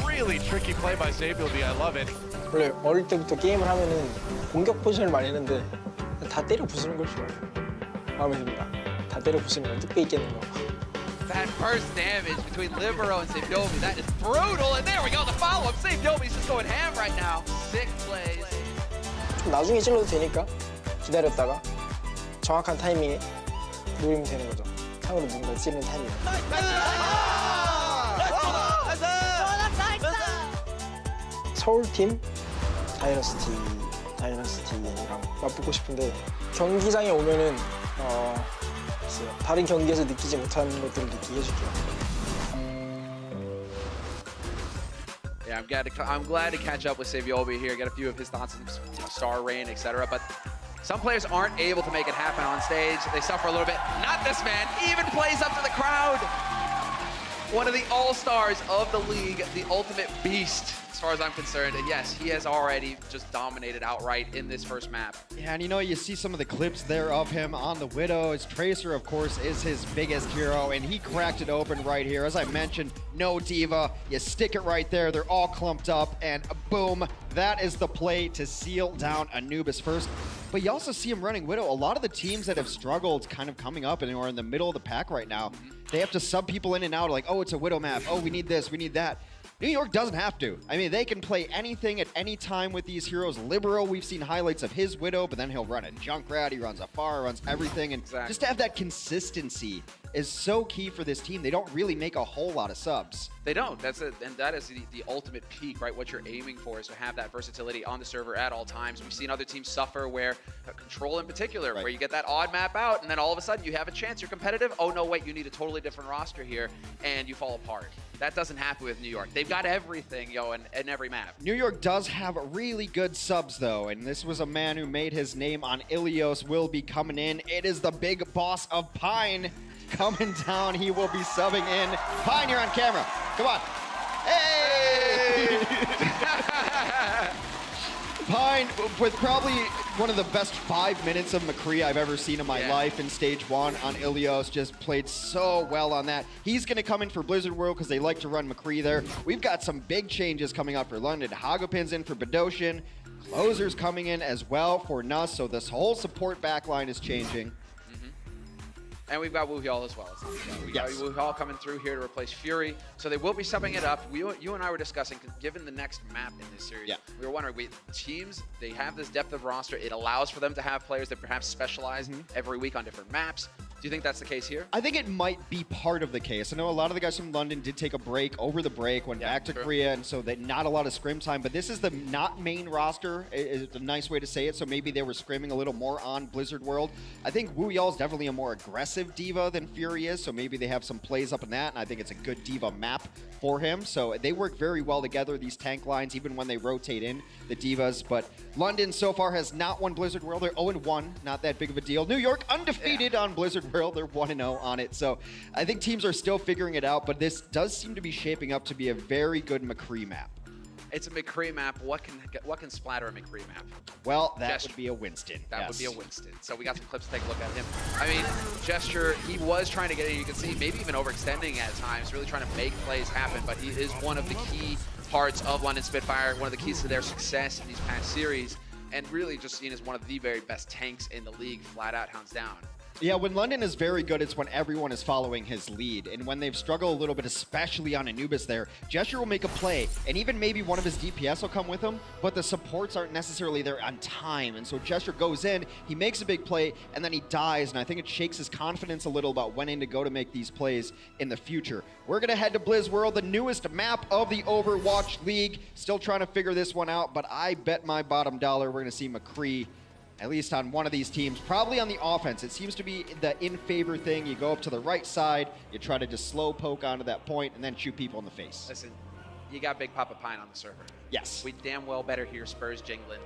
Really tricky play by Sabiobi. I love it. 원래 어릴 때부터 게임을 하면은 공격 포지션을 많이 했는데 다 때려 부수는 걸 좋아해요. 마음에 듭니다. 다 때려 부수는 거, 뚝배기 깨는 거. That burst damage between Libero and Sabiobi, that is brutal. And there we go, the follow-up. Sabiobi's just going ham right now. 6 plays. 좀 나중에 찔러도 되니까 기다렸다가 정확한 타이밍에 노리면 되는 거죠. 상으로 누군가 찌르는 타이밍. 서울팀 다이너스티랑 맞붙고 싶은데 경기장에 오면은 글쎄요, 다른 경기에서 느끼지 못한 것들을 느끼게 해줄게요. Yeah, I'm glad to catch up with Saviobi here, get a few of his thoughts on Star Rain, etc. But some players aren't able to make it happen on stage. They suffer a little bit. Not this man, even plays up to the crowd. One of the all-stars of the league, the ultimate beast, as far as I'm concerned. And yes, he has already just dominated outright in this first map. Yeah, and you see some of the clips there of him on the Widow. His Tracer, of course, is his biggest hero, and he cracked it open right here. As I mentioned, no Diva. You stick it right there. They're all clumped up, and boom. That is the play to seal down Anubis first. But you also see him running Widow. A lot of the teams that have struggled kind of coming up and are in the middle of the pack right now, they have to sub people in and out, like, oh, it's a Widow map. Oh, we need this, we need that. New York doesn't have to. I mean, they can play anything at any time with these heroes. Libero, we've seen highlights of his Widow, but then he'll run a Junkrat, he runs a Pharah, runs everything. And just to have that consistency is so key for this team. They don't really make a whole lot of subs. They don't. That's it, and that is the ultimate peak, right? What you're aiming for is to have that versatility on the server at all times. We've seen other teams suffer where, Control in particular, where you get that odd map out, and then all of a sudden you have a chance, you're competitive. Oh no, wait, you need a totally different roster here, and you fall apart. That doesn't happen with New York. They've got everything, in every map. New York does have really good subs, though, and this was a man who made his name on Ilios, will be coming in. It is the big boss of Pine coming down. He will be subbing in. Pine, you're on camera. Come on. Hey! Pine, with probably one of the best 5 minutes of McCree I've ever seen in my life in Stage 1 on Ilios, just played so well on that. He's going to come in for Blizzard World because they like to run McCree there. We've got some big changes coming up for London. Hagopin's in for Bedosian. Closer's coming in as well for Nuss, so this whole support backline is changing. And we've got Wuhyal as well. We got Wuhyal coming through here to replace Fury. So they will be subbing it up. You and I were discussing, given the next map in this series, we were wondering, teams, they have this depth of roster. It allows for them to have players that perhaps specialize every week on different maps. Do you think that's the case here? I think it might be part of the case. I know a lot of the guys from London did take a break over the break, went back to Korea, and so that not a lot of scrim time. But this is the not main roster, is a nice way to say it. So maybe they were scrimming a little more on Blizzard World. I think Wuhyal is definitely a more aggressive Diva than Fury is, so maybe they have some plays up in that, and I think it's a good Diva map for him. So they work very well together, these tank lines, even when they rotate in the Divas. But London so far has not won Blizzard World. They're 0-1, not that big of a deal. New York undefeated on Blizzard World. They're 1-0 on it. So I think teams are still figuring it out, but this does seem to be shaping up to be a very good McCree map. It's a McCree map. What can splatter a McCree map? Well, that would be a Winston. That would be a Winston. So we got some clips to take a look at him. I mean, Gesture, he was trying to get in. You can see maybe even overextending at times, really trying to make plays happen, but he is one of the key parts of London Spitfire, one of the keys to their success in these past series, and really just seen as one of the very best tanks in the league, flat out, hands down. Yeah, when London is very good, it's when everyone is following his lead. And when they've struggled a little bit, especially on Anubis there, Gesture will make a play, and even maybe one of his DPS will come with him, but the supports aren't necessarily there on time. And so Gesture goes in, he makes a big play, and then he dies. And I think it shakes his confidence a little about when to go to make these plays in the future. We're going to head to Blizz World, the newest map of the Overwatch League. Still trying to figure this one out, but I bet my bottom dollar we're going to see McCree at least on one of these teams, probably on the offense. It seems to be the in-favor thing. You go up to the right side, you try to just slow poke onto that point, and then shoot people in the face. Listen, you got Big Papa Pine on the server. Yes. We damn well better hear Spurs jingling.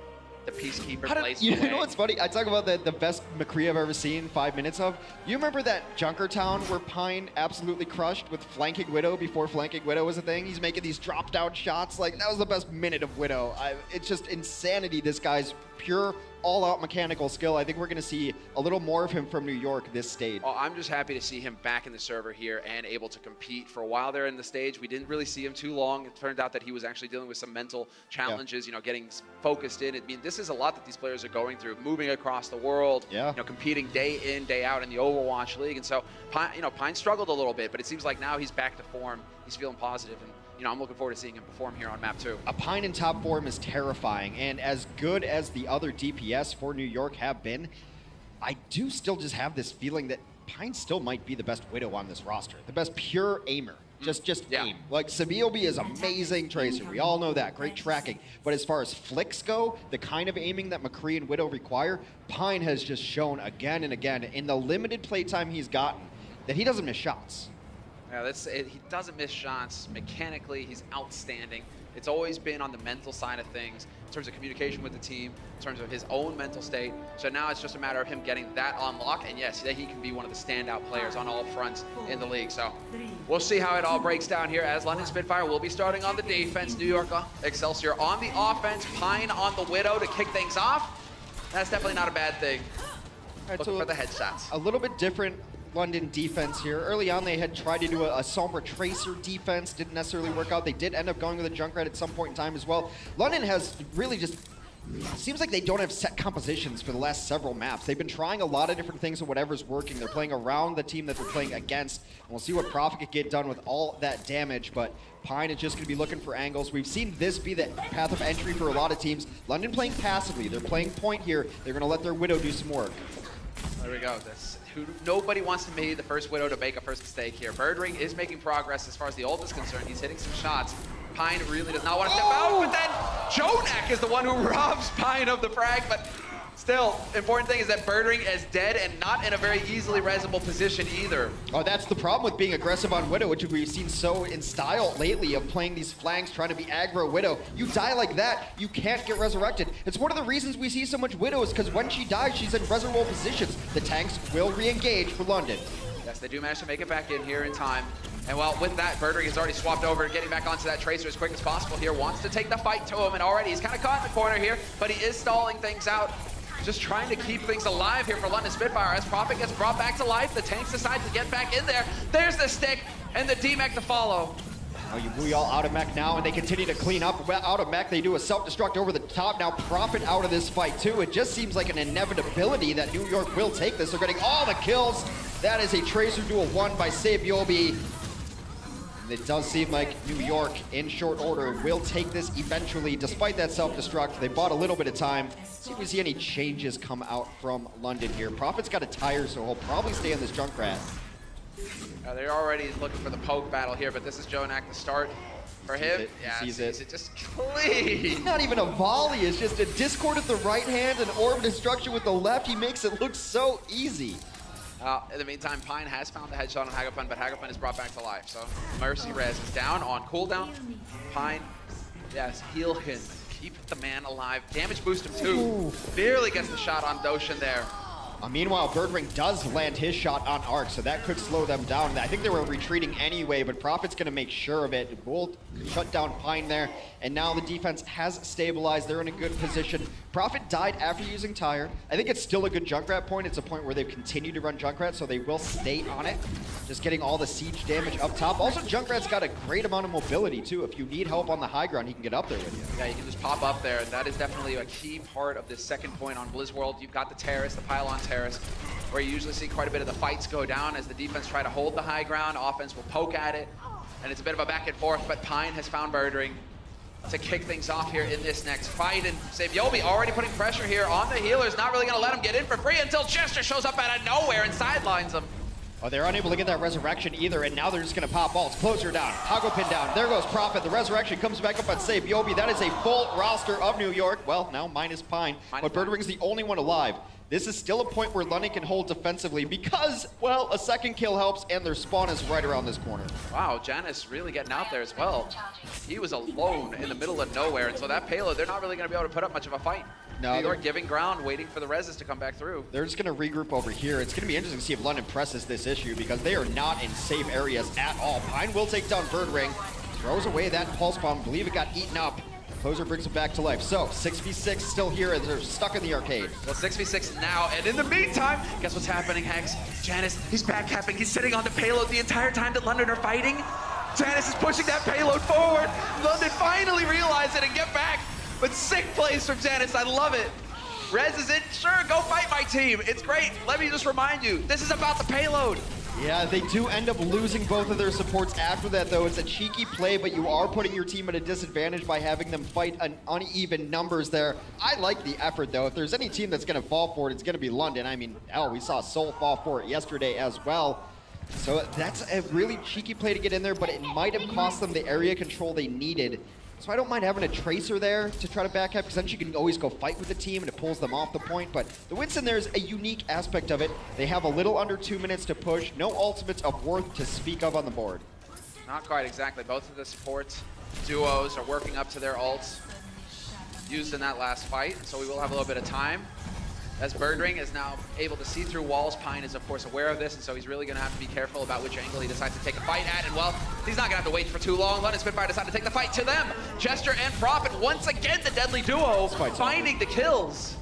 The Peacekeeper plays You know what's funny? I talk about the best McCree I've ever seen, 5 minutes of. You remember that Junkertown where Pine absolutely crushed with Flanking Widow before Flanking Widow was a thing? He's making these drop-down shots. Like, that was the best minute of Widow. It's just insanity, this guy's pure all-out mechanical skill. I think we're going to see a little more of him from New York this stage. Well, I'm just happy to see him back in the server here and able to compete. For a while there in the stage, we didn't really see him too long. It turned out that he was actually dealing with some mental challenges, getting focused in. I mean, this is a lot that these players are going through, moving across the world, competing day in, day out in the Overwatch League. And so, Pine struggled a little bit, but it seems like now he's back to form. He's feeling positive, and I'm looking forward to seeing him perform here on map 2. A Pine in top form is terrifying, and as good as the other DPS for New York have been, I do still just have this feeling that Pine still might be the best Widow on this roster, the best pure aimer. Just aim. Like, Sabiobi is amazing tracer. We all know that. Great tracking. But as far as flicks go, the kind of aiming that McCree and Widow require, Pine has just shown again and again in the limited playtime he's gotten that he doesn't miss shots. Yeah, he doesn't miss shots. Mechanically, he's outstanding. It's always been on the mental side of things, in terms of communication with the team, in terms of his own mental state. So now it's just a matter of him getting that unlocked, and yes, he can be one of the standout players on all fronts in the league. So we'll see how it all breaks down here as London Spitfire will be starting on the defense. New York Excelsior on the offense, Pine on the Widow to kick things off. That's definitely not a bad thing. Looking for the headshots. A little bit different London defense here. Early on, they had tried to do a Sombra Tracer defense. Didn't necessarily work out. They did end up going with a Junkrat at some point in time as well. London has really just... seems like they don't have set compositions for the last several maps. They've been trying a lot of different things and whatever's working. They're playing around the team that they're playing against. And we'll see what Prophet can get done with all that damage. But Pine is just going to be looking for angles. We've seen this be the path of entry for a lot of teams. London playing passively. They're playing point here. They're going to let their Widow do some work. There we go. Nobody wants to be the first Widow to make a first mistake here. Birdring is making progress as far as the ult is concerned. He's hitting some shots. Pine really does not want to step out, but then Jonak is the one who robs Pine of the frag. But still, important thing is that Birdring is dead and not in a very easily resable position either. Oh, that's the problem with being aggressive on Widow, which we've seen so in style lately of playing these flanks, trying to be aggro Widow. You die like that, you can't get resurrected. It's one of the reasons we see so much Widow is because when she dies, she's in resurrection positions. The tanks will re-engage for London. Yes, they do manage to make it back in here in time. And well, with that, Birdring has already swapped over, getting back onto that Tracer as quick as possible here. Wants to take the fight to him, and already he's kind of caught in the corner here, but he is stalling things out. Just trying to keep things alive here for London Spitfire. As Prophet gets brought back to life, the tanks decide to get back in there. There's the stick, and the D-Mech to follow. Oh, you booyah out of mech now, and they continue to clean up. Out of mech, they do a self-destruct over the top. Now Prophet out of this fight too. It just seems like an inevitability that New York will take this. They're getting all the kills. That is a Tracer duel won by Sabiobi. And it does seem like New York, in short order, will take this eventually, despite that self-destruct. They bought a little bit of time. See if we see any changes come out from London here. Prophet's got a tire, so he'll probably stay in this Junkrat. They're already looking for the poke battle here, but this is Jonak to start for him. Sees it. Just clean. It's not even a volley. It's just a Discord with the right hand and Orb Destruction with the left. He makes it look so easy. In the meantime, Pine has found the headshot on Hagapun, but Hagapun is brought back to life. So Mercy Res is down on cooldown. Pine, yes, heal him. Keep the man alive. Damage boost him too. Barely gets the shot on Doshin there. Meanwhile, Birdring does land his shot on Arc, so that could slow them down. I think they were retreating anyway, but Prophet's going to make sure of it. Will shut down Pine there, and now the defense has stabilized. They're in a good position. Prophet died after using Tire. I think it's still a good Junkrat point. It's a point where they've continued to run Junkrat, so they will stay on it. Just getting all the siege damage up top. Also, Junkrat's got a great amount of mobility, too. If you need help on the high ground, he can get up there with you. Yeah, you can just pop up there. That is definitely a key part of this second point on Blizz World. You've got the terrace, the pylon terrace, where you usually see quite a bit of the fights go down as the defense try to hold the high ground. Offense will poke at it, and it's a bit of a back and forth, but Pine has found Birdring to kick things off here in this next fight. And Sabiobi already putting pressure here on the healers, not really going to let him get in for free until Chester shows up out of nowhere and sidelines him. Oh, they're unable to get that resurrection either, and now they're just going to pop balls. Closer down, Hago pin down. There goes Prophet. The resurrection comes back up on Sabiobi. That is a full roster of New York. Well, now minus Pine, but Birdring's the only one alive. This is still a point where London can hold defensively because, well, a second kill helps, and their spawn is right around this corner. Wow, Janus really getting out there as well. He was alone in the middle of nowhere, and so that payload, they're not really going to be able to put up much of a fight. No, they're giving ground, waiting for the reses to come back through. They're just going to regroup over here. It's going to be interesting to see if London presses this issue because they are not in safe areas at all. Pine will take down Birdring, throws away that pulse bomb. Believe it got eaten up. Closer brings it back to life. So 6v6 still here as they're stuck in the arcade. Well, 6v6 now, and in the meantime, guess what's happening, Hex? Janus, he's backcapping. He's sitting on the payload the entire time that London are fighting. Janus is pushing that payload forward. London finally realize it and get back. But sick plays from Janus, I love it. Rez is in, sure, go fight my team. It's great. Let me just remind you, this is about the payload. Yeah, they do end up losing both of their supports after that, though. It's a cheeky play, but you are putting your team at a disadvantage by having them fight an uneven numbers there. I like the effort, though. If there's any team that's going to fall for it, it's going to be London. I mean, hell, we saw Seoul fall for it yesterday as well. So that's a really cheeky play to get in there, but it might have cost them the area control they needed. So I don't mind having a Tracer there to try to back up because then she can always go fight with the team and it pulls them off the point. But the Winston there is a unique aspect of it. They have a little under 2 minutes to push. No ultimates of worth to speak of on the board. Not quite exactly. Both of the support duos are working up to their ults used in that last fight, so we will have a little bit of time. As Birdring is now able to see through walls, Pine is of course aware of this, and so he's really going to have to be careful about which angle he decides to take a fight at. And well, he's not going to have to wait for too long. London Spitfire decide to take the fight to them. Jester and Prophet, once again the deadly duo, finding the kills.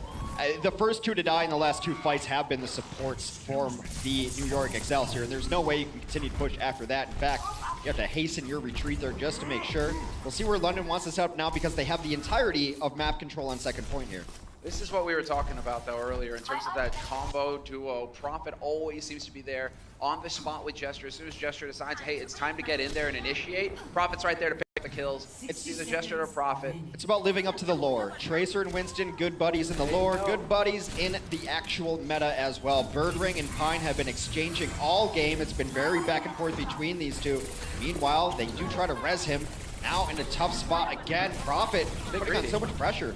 The first two to die in the last two fights have been the supports from the New York Excelsior, and there's no way you can continue to push after that. In fact, you have to hasten your retreat there just to make sure. We'll see where London wants to set up now because they have the entirety of map control on second point here. This is what we were talking about, though, earlier in terms of that combo duo. Prophet always seems to be there on the spot with Jester. As soon as Jester decides, hey, it's time to get in there and initiate, Prophet's right there to pick the kills. It's either Jester or Prophet. It's about living up to the lore. Tracer and Winston, good buddies in the lore, good buddies in the actual meta as well. Birdring and Pine have been exchanging all game. It's been very back and forth between these two. Meanwhile, they do try to res him. Now in a tough spot again. Prophet putting on so much pressure.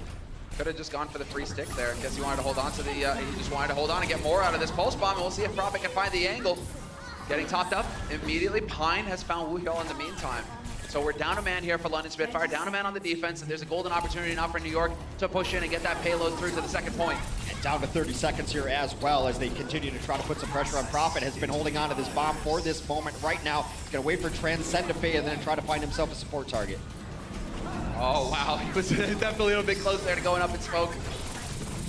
Could have just gone for the free stick there. Guess he wanted to hold on to the, he just wanted to hold on and get more out of this pulse bomb, and we'll see if Prophet can find the angle. Getting topped up immediately. Pine has found Woohyol in the meantime. So we're down a man here for London Spitfire, down a man on the defense, and there's a golden opportunity now for New York to push in and get that payload through to the second point. And down to 30 seconds here as well as they continue to try to put some pressure on Prophet. Has been holding on to this bomb for this moment right now. He's gonna wait for Transcend to fade and then try to find himself a support target. Oh, wow. He was definitely a bit close there to going up in smoke.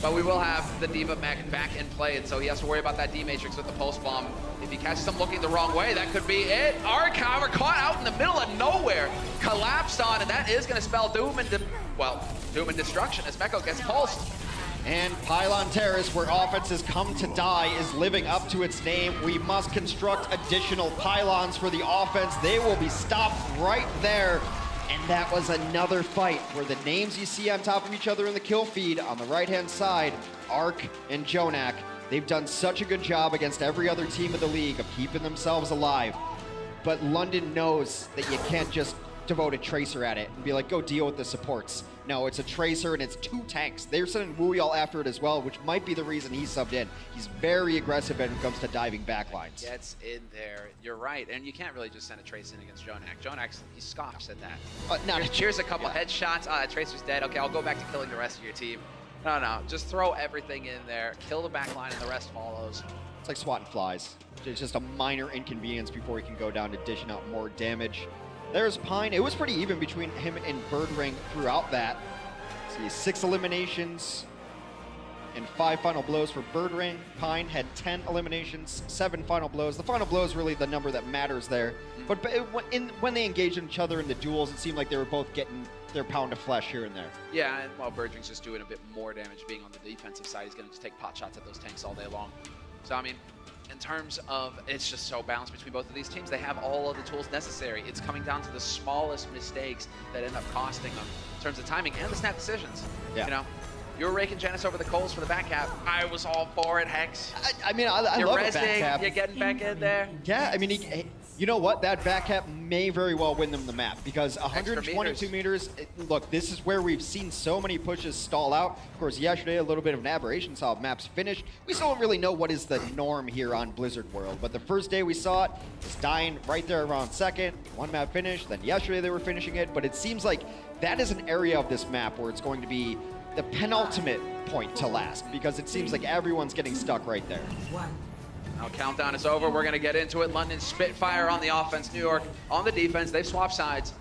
But we will have the D.Va back in play, and so he has to worry about that D-Matrix with the Pulse Bomb. If he catches him looking the wrong way, that could be it. Arc, however, caught out in the middle of nowhere. Collapsed on, and that is going to spell doom and destruction as Meko gets pulsed. And Pylon Terrace, where offenses come to die, is living up to its name. We must construct additional pylons for the offense. They will be stopped right there. And that was another fight where the names you see on top of each other in the kill feed on the right-hand side, Arc and Jonak, they've done such a good job against every other team of the league of keeping themselves alive. But London knows that you can't just devote a Tracer at it and be like, go deal with the supports. No, it's a Tracer and it's two tanks. They're sending Woohyol after it as well, which might be the reason he's subbed in. He's very aggressive when it comes to diving backlines. Gets in there. You're right. And you can't really just send a Tracer in against Jonak. Jonak, he scoffs at that. Cheers a couple headshots. That Tracer's dead. Okay, I'll go back to killing the rest of your team. No. Just throw everything in there. Kill the backline and the rest follows. It's like swatting flies. It's just a minor inconvenience before he can go down to dishing out more damage. There's Pine. It was pretty even between him and Birdring throughout that. See, 6 eliminations and 5 final blows for Birdring. Pine had 10 eliminations, 7 final blows. The final blow is really the number that matters there. But when they engaged each other in the duels, it seemed like they were both getting their pound of flesh here and there. Yeah, and while Birdring's just doing a bit more damage being on the defensive side, he's going to just take pot shots at those tanks all day long. So, I mean, in terms of, it's just so balanced between both of these teams. They have all of the tools necessary. It's coming down to the smallest mistakes that end up costing them in terms of timing and the snap decisions. Yeah. You know, you were raking Genis over the coals for the back cap. I was all for it, Hex. I mean, I love a back cap. You're getting back in there. Yeah, I mean, you know what? That back cap may very well win them the map because 122 meters, look, this is where we've seen so many pushes stall out. Of course, yesterday, a little bit of an aberration, saw maps finished. We still don't really know what is the norm here on Blizzard World, but the first day we saw it, it's dying right there around second. One map finished, then yesterday they were finishing it, but it seems like that is an area of this map where it's going to be the penultimate point to last because it seems like everyone's getting stuck right there. Now countdown is over. We're going to get into it. London Spitfire on the offense, New York on the defense. They've swapped sides.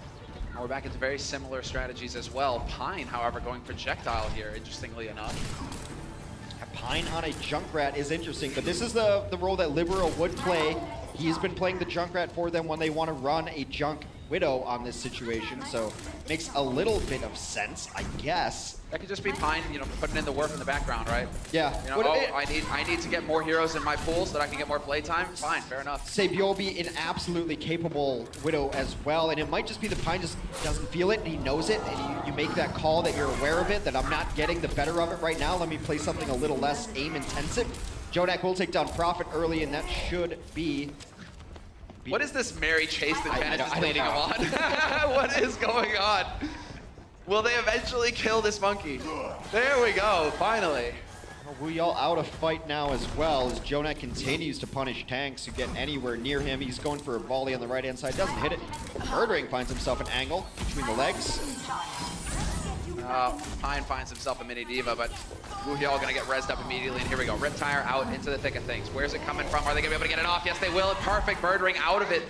Now we're back into very similar strategies as well. Pine, however, going projectile here, interestingly enough. Pine on a Junkrat is interesting, but this is the role that Libero would play. He's been playing the Junkrat for them when they want to run a Junk Widow on this situation, so makes a little bit of sense, I guess. That could just be Pine, you know, putting in the work in the background, right? Yeah. You know, I need to get more heroes in my pool so that I can get more playtime. Fine, fair enough. Sabiobi, an absolutely capable Widow as well, and it might just be the Pine just doesn't feel it, and he knows it, and you make that call that you're aware of it, that I'm not getting the better of it right now. Let me play something a little less aim-intensive. Jonak will take down Prophet early, and that should be... What is this merry chase that Genis is leading him on? What is going on? Will they eventually kill this monkey? There we go, finally. Wuyal out of fight now as well as Jonak continues to punish tanks who get anywhere near him. He's going for a volley on the right-hand side, doesn't hit it. Murdering finds himself an angle between the legs. Pine finds himself a mini diva, but Wuyal gonna get rezzed up immediately, and here we go. Riptire out into the thick of things. Where's it coming from? Are they gonna be able to get it off? Yes, they will. Perfect birdring out of it.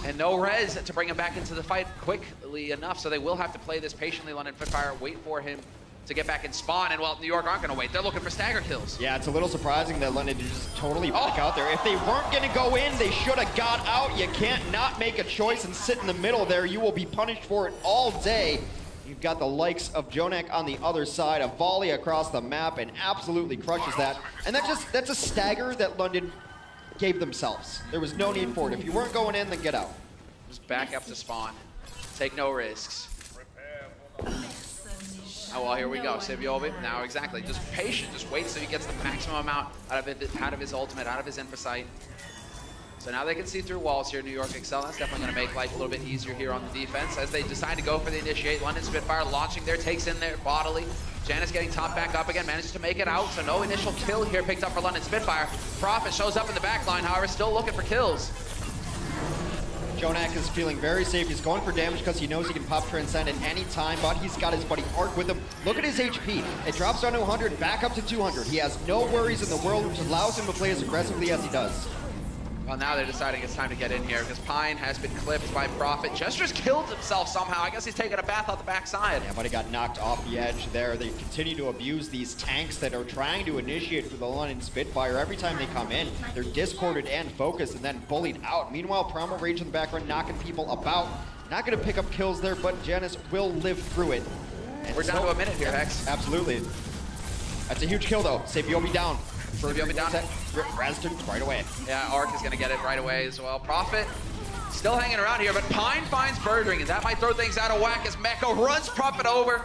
And no res to bring him back into the fight quickly enough, so they will have to play this patiently. London Spitfire, wait for him to get back in spawn, and well, New York aren't gonna wait. They're looking for stagger kills. Yeah, it's a little surprising that London just totally back out there. If they weren't gonna go in, they should have got out. You can't not make a choice and sit in the middle there. You will be punished for it all day. You've got the likes of Jonak on the other side, a volley across the map, and absolutely crushes that. And that's a stagger that London gave themselves. There was no need for it. If you weren't going in, then get out. Just back up to spawn. Take no risks. Oh, well, here we go. Saviovi, now exactly. Just patient, just wait so he gets the maximum amount out of his ultimate, out of his infosight. So now they can see through walls here. New York Excel. That's definitely going to make life a little bit easier here on the defense as they decide to go for the initiate. London Spitfire launching their takes in there bodily. Janice getting top back up again, manages to make it out. So no initial kill here picked up for London Spitfire. Prophet shows up in the back line, however, still looking for kills. Jonak is feeling very safe. He's going for damage because he knows he can pop Transcend at any time, but he's got his buddy Arc with him. Look at his HP. It drops down to 100, back up to 200. He has no worries in the world, which allows him to play as aggressively as he does. Well, now they're deciding it's time to get in here because Pine has been clipped by Prophet. Jester's killed himself somehow. I guess he's taking a bath out the backside. Yeah, but he got knocked off the edge there. They continue to abuse these tanks that are trying to initiate for the London Spitfire. Every time they come in, they're discorded and focused and then bullied out. Meanwhile, Primal Rage in the background knocking people about. Not going to pick up kills there, but Janice will live through it. And we're down to a minute here, Hex. Absolutely. That's a huge kill, though. Saviovi down. Saviovi down. Razton right away. Yeah, Arc is going to get it right away as well. Prophet still hanging around here, but Pine finds Birdring, and that might throw things out of whack as Mecco runs Prophet over.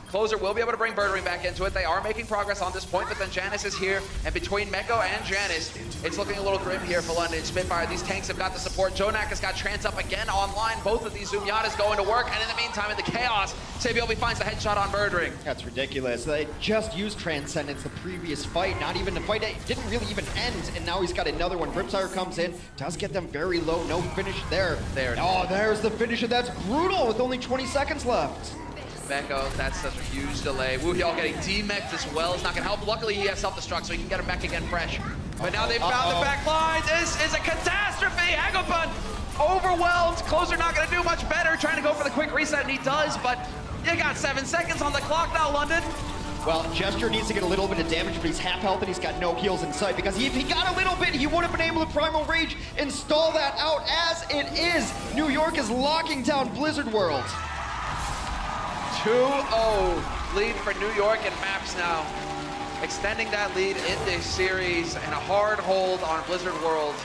Closer will be able to bring Birdring back into it. They are making progress on this point, but then Janice is here, and between Mecco and Janice, it's looking a little grim here for London Spitfire. These tanks have got the support. Jonak has got Trans up again online. Both of these Zoomyadas going to work, and in the meantime, in the chaos, Saviovi finds the headshot on Birdring. That's ridiculous. They just used Transcendence the previous fight, not even the fight. It didn't really even end, and now he's got another one. Riptire comes in, does get them very low. No finish there. Oh, there's the finisher. That's brutal with only 20 seconds left. Mecco, that's such a huge delay. Woohyall getting demeched as well. It's not going to help. Luckily, he has self-destruct, so he can get him back again fresh. But now they've found the back line. This is a catastrophe. Agapun overwhelmed. Closer not going to do much better. Trying to go for the quick reset, and he does, but you got 7 seconds on the clock now, London. Well, Gesture needs to get a little bit of damage, but he's half health and he's got no heals in sight because if he got a little bit, he would have been able to Primal Rage install that out as it is. New York is locking down Blizzard World. 2-0 lead for New York in maps now. Extending that lead in this series and a hard hold on Blizzard World.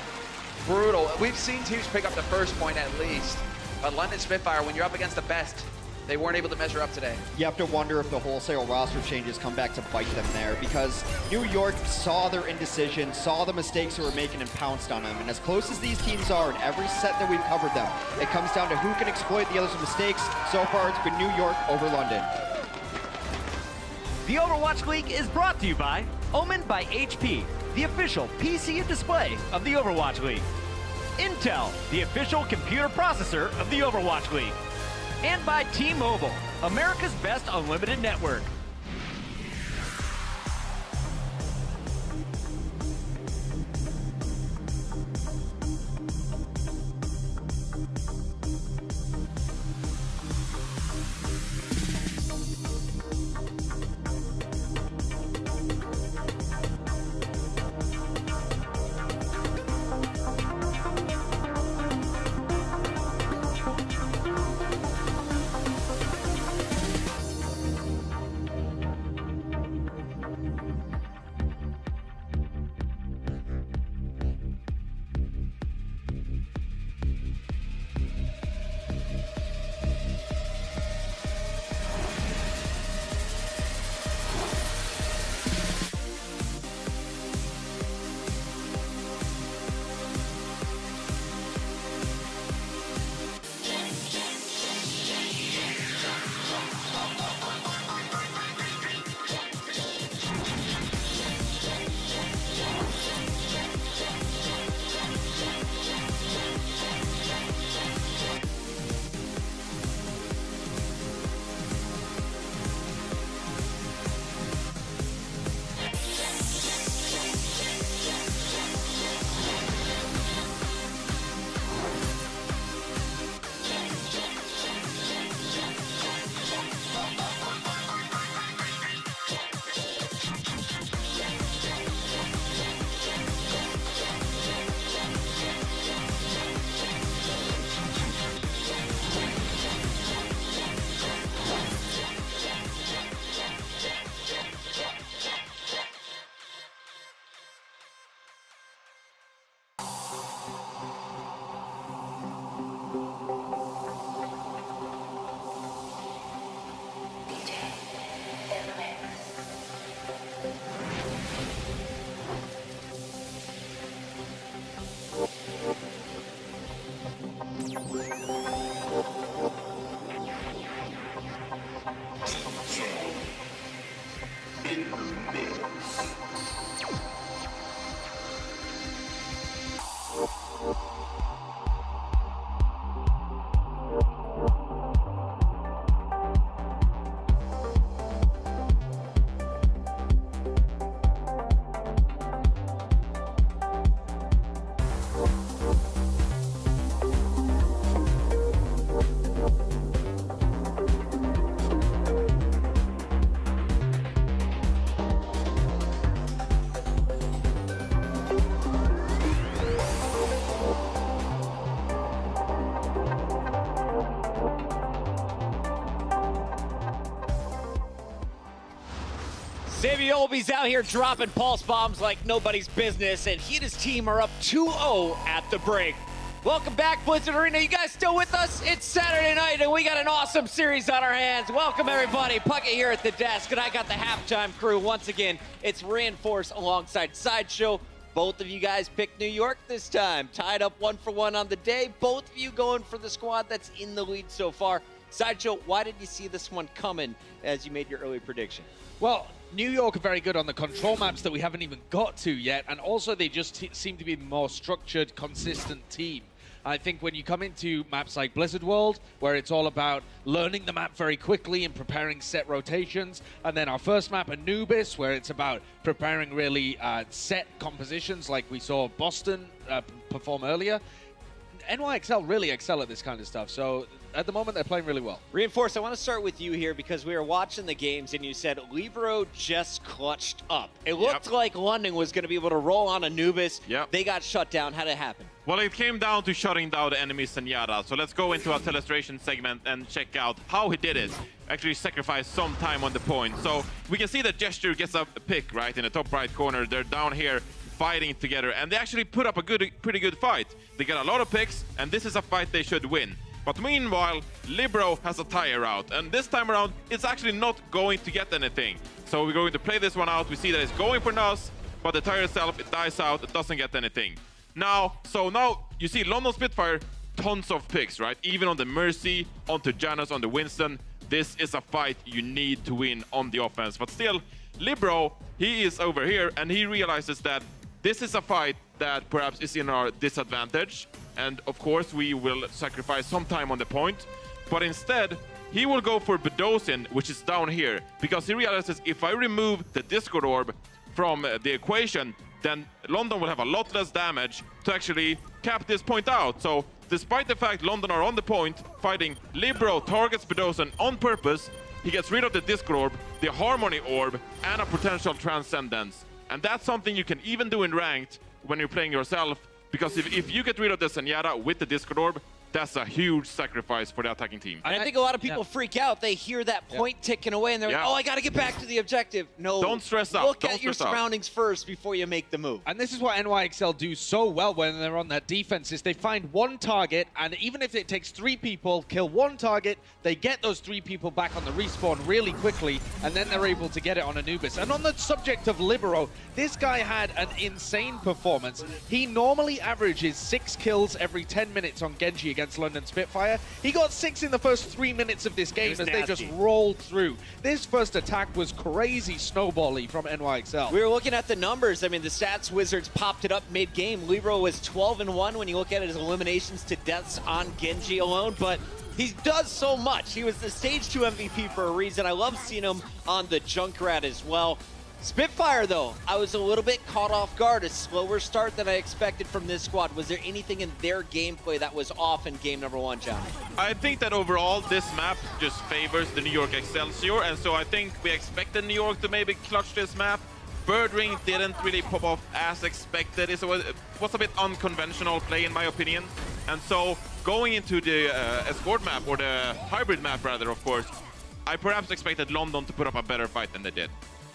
Brutal. We've seen teams pick up the first point at least. But London Spitfire, when you're up against the best, they weren't able to measure up today. You have to wonder if the wholesale roster changes come back to bite them there because New York saw their indecision, saw the mistakes they were making and pounced on them. And as close as these teams are in every set that we've covered them, it comes down to who can exploit the other's mistakes. So far, it's been New York over London. The Overwatch League is brought to you by Omen by HP, the official PC and display of the Overwatch League. Intel, the official computer processor of the Overwatch League. And by T-Mobile, America's best unlimited network. Saviolbi's out here dropping pulse bombs like nobody's business, and he and his team are up 2-0 at the break. Welcome back, Blizzard Arena. You guys still with us? It's Saturday night, and we got an awesome series on our hands. Welcome, everybody. Puckett here at the desk, and I got the halftime crew. Once again, it's Reinforce alongside Sideshow. Both of you guys picked New York this time. Tied up 1-for-1 on the day. Both of you going for the squad that's in the lead so far. Sideshow, why did you see this one coming as you made your early prediction? Well, New York are very good on the control maps that we haven't even got to yet, and also they just seem to be a more structured, consistent team. I think when you come into maps like Blizzard World, where it's all about learning the map very quickly and preparing set rotations, and then our first map, Anubis, where it's about preparing really set compositions like we saw Boston perform earlier, NYXL really excel at this kind of stuff. So at the moment, they're playing really well. Reinforce, I want to start with you here because we were watching the games and you said Libero just clutched up. It looked like London was going to be able to roll on Anubis. They got shut down. How did it happen? Well, it came down to shutting down the enemy Zenyatta. So let's go into our Telestration segment and check out how he did it. Actually sacrificed some time on the point. So we can see that Gesture gets a pick right in the top right corner. They're down here fighting together, and they actually put up a pretty good fight. They got a lot of picks, and this is a fight they should win. But meanwhile, Libero has a tire out, and this time around, it's actually not going to get anything. So we're going to play this one out. We see that it's going for Nuz, but the tire itself, it dies out, it doesn't get anything. Now you see London Spitfire, tons of picks, right? Even on the Mercy, onto Janus, on the Winston. This is a fight you need to win on the offense. But still, Libero, he is over here, and he realizes that this is a fight that perhaps is in our disadvantage. And of course, we will sacrifice some time on the point. But instead, he will go for Bedosian, which is down here, because he realizes if I remove the Discord Orb from the equation, then London will have a lot less damage to actually cap this point out. So despite the fact London are on the point fighting, Libero targets Bedosian on purpose. He gets rid of the Discord Orb, the Harmony Orb, and a potential Transcendence. And that's something you can even do in Ranked when you're playing yourself, because if you get rid of the Zenyatta with the Discord Orb, that's a huge sacrifice for the attacking team. And I think a lot of people freak out. They hear that point ticking away, and they're like, oh, I got to get back to the objective. No. Don't stress out. Look at your surroundings first before you make the move. And this is what NYXL do so well when they're on that defense, is they find one target, and even if it takes 3 people, kill one target, they get those 3 people back on the respawn really quickly, and then they're able to get it on Anubis. And on the subject of Libero, this guy had an insane performance. He normally averages 6 kills every 10 minutes on Genji against London Spitfire. He got 6 in the first 3 minutes of this game as they just rolled through. This first attack was crazy snowbally from NYXL. We were looking at the numbers. I mean, the stats wizards popped it up mid-game. Libero was 12-1 when you look at his eliminations to deaths on Genji alone, but he does so much. He was the Stage 2 MVP for a reason. I love seeing him on the Junkrat as well. Spitfire, though, I was a little bit caught off guard. A slower start than I expected from this squad. Was there anything in their gameplay that was off in game number 1, John? I think that overall, this map just favors the New York Excelsior, and so I think we expected New York to maybe clutch this map. Bird Ring didn't really pop off as expected. It was a bit unconventional play, in my opinion. And so, going into the escort map, or the hybrid map, rather, of course, I perhaps expected London to put up a better fight than they did.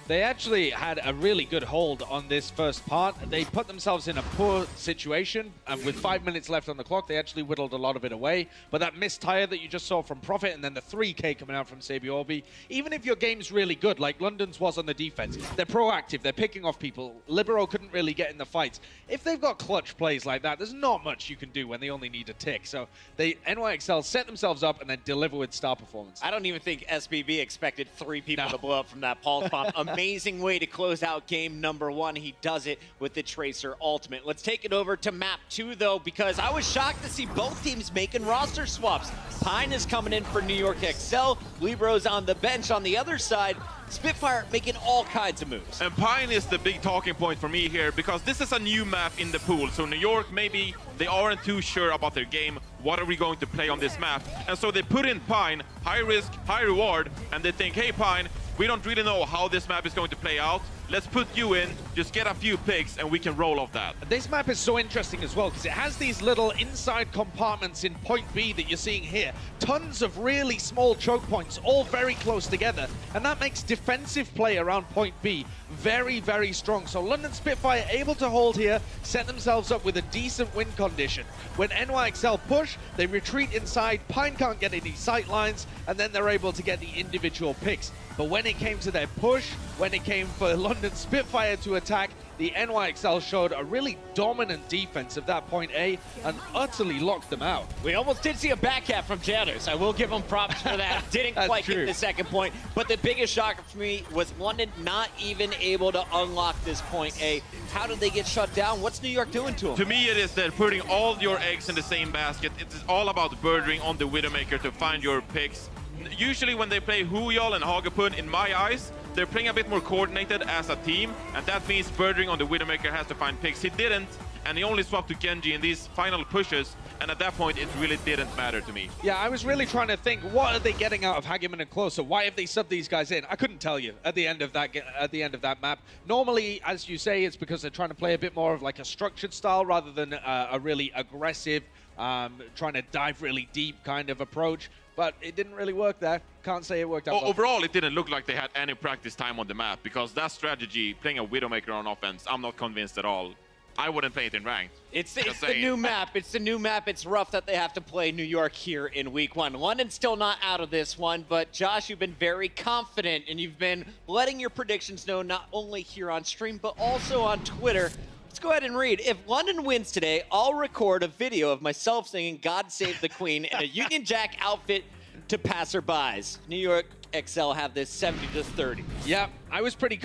They actually had a really good hold on this first part. They put themselves in a poor situation, and with 5 minutes left on the clock, they actually whittled a lot of it away. But that missed tire that you just saw from Profit, and then the 3K coming out from Sabiorbi, even if your game's really good, like London's was on the defense, they're proactive, they're picking off people. Libero couldn't really get in the fights. If they've got clutch plays like that, there's not much you can do when they only need a tick. So NYXL set themselves up and then deliver with star performance. I don't even think SBB expected 3 people to blow up from that pulse bomb. Amazing way to close out game number 1. He does it with the Tracer Ultimate. Let's take it over to map 2, though, because I was shocked to see both teams making roster swaps. Pine is coming in for New York XL. Libro's on the bench on the other side. Spitfire making all kinds of moves. And Pine is the big talking point for me here, because this is a new map in the pool. So New York, maybe they aren't too sure about their game. What are we going to play on this map? And so they put in Pine, high risk, high reward, and they think, hey Pine, we don't really know how this map is going to play out. Let's put you in, just get a few picks, and we can roll off that. This map is so interesting as well because it has these little inside compartments in point B that you're seeing here. Tons of really small choke points, all very close together. And that makes defensive play around point B very, very strong. So London Spitfire able to hold here, set themselves up with a decent win condition. When NYXL push, they retreat inside, Pine can't get any sight lines, and then they're able to get the individual picks. But when it came to their push, when it came for London Spitfire to attack, the NYXL showed a really dominant defense of that point A and utterly locked them out. We almost did see a backhand from Janus. I will give him props for that. Didn't quite get the second point. But the biggest shocker for me was London not even able to unlock this point A. How did they get shut down? What's New York doing to them? To me, it is that putting all your eggs in the same basket. It's all about birdering on the Widowmaker to find your picks. Usually when they play Huyol and Hagepun, in my eyes, they're playing a bit more coordinated as a team, and that means birdering on the Widowmaker has to find picks. He didn't, and he only swapped to Genji in these final pushes, and at that point, it really didn't matter to me. Yeah, I was really trying to think, what are they getting out of Hageman and Closer? Why have they subbed these guys in? I couldn't tell you at the end of that map. Normally, as you say, it's because they're trying to play a bit more of like a structured style rather than a really aggressive, trying to dive really deep kind of approach. But it didn't really work there. Can't say it worked out well. Overall, it didn't look like they had any practice time on the map, because that strategy, playing a Widowmaker on offense, I'm not convinced at all. I wouldn't play it in ranked. It's the new map. It's the new map. It's rough that they have to play New York here in week 1. London's still not out of this one, but Josh, you've been very confident, and you've been letting your predictions know not only here on stream, but also on Twitter. Let's go ahead and read. If London wins today, I'll record a video of myself singing God Save the Queen in a Union Jack outfit to passerbys. New York XL have this 70-30. Yeah, I was pretty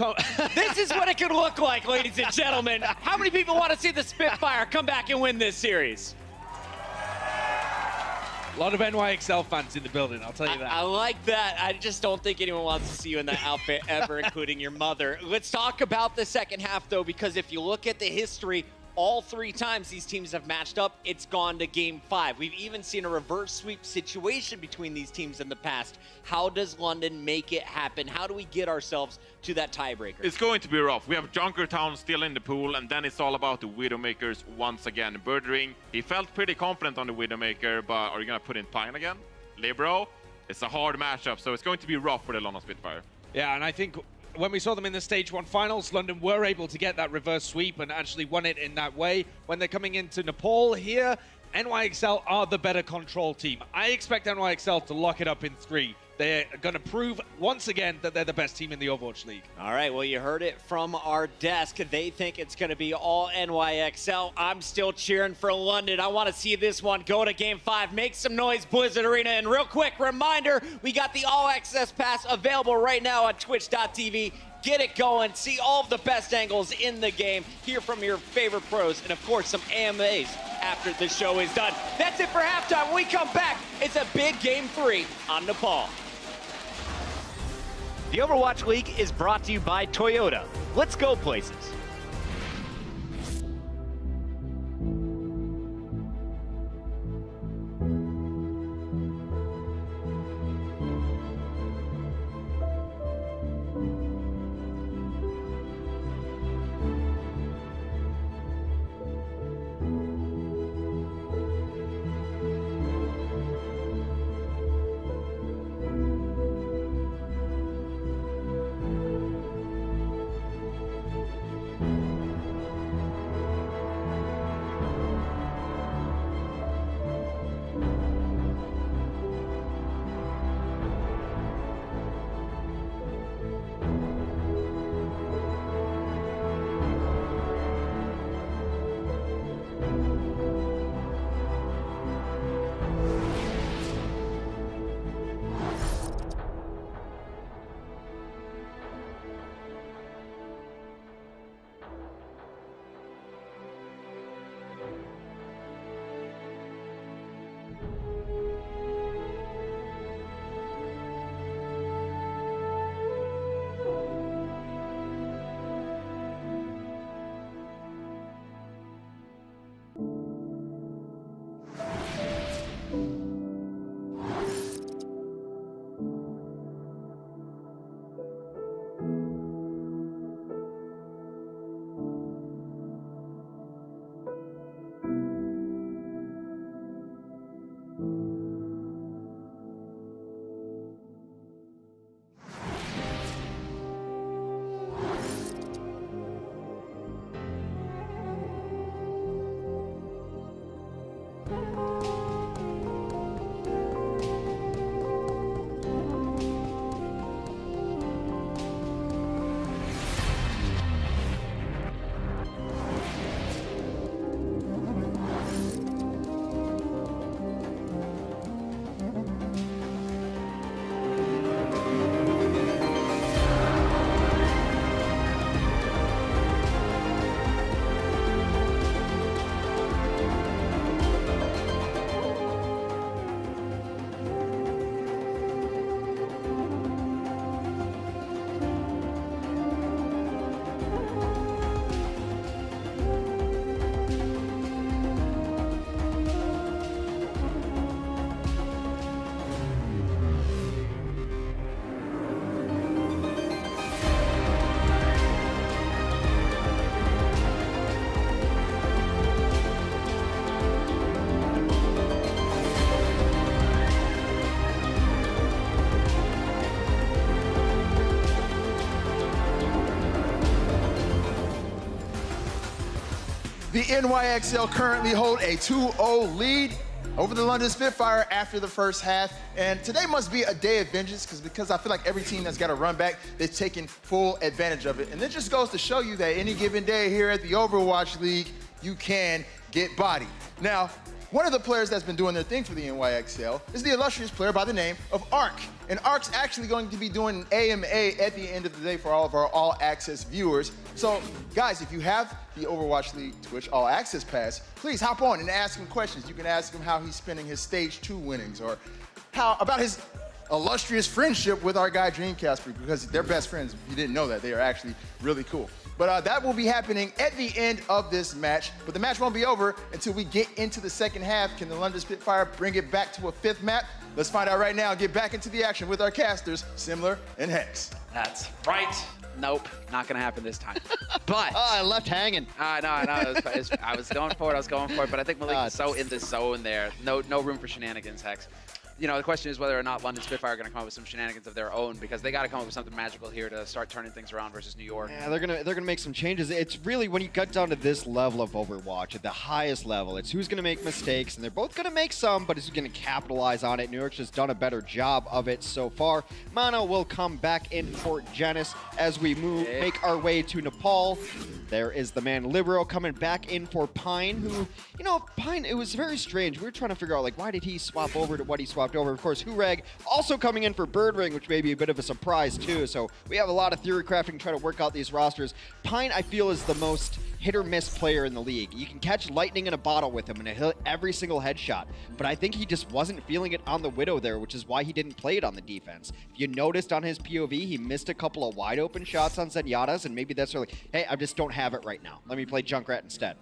This is what it could look like, ladies and gentlemen. How many people want to see the Spitfire come back and win this series? A lot of NYXL fans in the building, I'll tell you that. I like that. I just don't think anyone wants to see you in that outfit ever, including your mother. Let's talk about the second half, though, because if you look at the history, all 3 times these teams have matched up, it's gone to game 5. We've even seen a reverse sweep situation between these teams in the past. How does London make it happen? How do we get ourselves to that tiebreaker? It's going to be rough. We have Junkertown still in the pool, and then it's all about the Widowmakers once again. Birdering, he felt pretty confident on the Widowmaker, but are you going to put in Pine again? Libero? It's a hard matchup, so it's going to be rough for the London Spitfire. Yeah, and I think when we saw them in the Stage 1 finals, London were able to get that reverse sweep and actually won it in that way. When they're coming into Nepal here, NYXL are the better control team. I expect NYXL to lock it up in 3. They're going to prove once again that they're the best team in the Overwatch League. All right, well, you heard it from our desk. They think it's going to be all NYXL. I'm still cheering for London. I want to see this one go to Game 5. Make some noise, Blizzard Arena. And real quick, reminder, we got the All Access Pass available right now on twitch.tv. Get it going. See all of the best angles in the game. Hear from your favorite pros. And, of course, some AMAs after the show is done. That's it for halftime. When we come back, it's a big Game 3 on Nepal. The Overwatch League is brought to you by Toyota. Let's go places. The NYXL currently hold a 2-0 lead over the London Spitfire after the first half. And today must be a day of vengeance because I feel like every team that's got a run back, they've taken full advantage of it. And it just goes to show you that any given day here at the Overwatch League, you can get bodied. Now, one of the players that's been doing their thing for the NYXL is the illustrious player by the name of Arc. And Arc's actually going to be doing an AMA at the end of the day for all of our All Access viewers. So, guys, if you have the Overwatch League Twitch All Access Pass, please hop on and ask him questions. You can ask him how he's spending his Stage 2 winnings, or about his illustrious friendship with our guy Dreamcasper, because they're best friends. If you didn't know that, they are actually really cool. But that will be happening at the end of this match. But the match won't be over until we get into the second half. Can the London Spitfire bring it back to a fifth map? Let's find out right now and get back into the action with our casters, Simler and Hex. That's right. Nope, not gonna happen this time. But I left hanging. I know. I was going for it. But I think Malik is so in the zone there. No room for shenanigans, Hex. You know, the question is whether or not London Spitfire are going to come up with some shenanigans of their own, because they got to come up with something magical here to start turning things around versus New York. Yeah, they're gonna make some changes. It's really, when you get down to this level of Overwatch, at the highest level, it's who's gonna make mistakes, and they're both gonna make some, but who's gonna capitalize on it. New York's just done a better job of it so far. Mono will come back in for Genis as we make our way to Nepal. There is the man Libero coming back in for Pine, who, you know, Pine, it was very strange. We were trying to figure out, like, why did he swap over to what he swapped over? Of course, Hureg also coming in for Birdring, which may be a bit of a surprise, too. So we have a lot of theory crafting, trying to work out these rosters. Pine, I feel, is the most hit-or-miss player in the league. You can catch lightning in a bottle with him and hit every single headshot, but I think he just wasn't feeling it on the Widow there, which is why he didn't play it on the defense. If you noticed on his POV, he missed a couple of wide-open shots on Zenyatta's, and maybe that's like, hey, I just don't have it right now. Let me play Junkrat instead.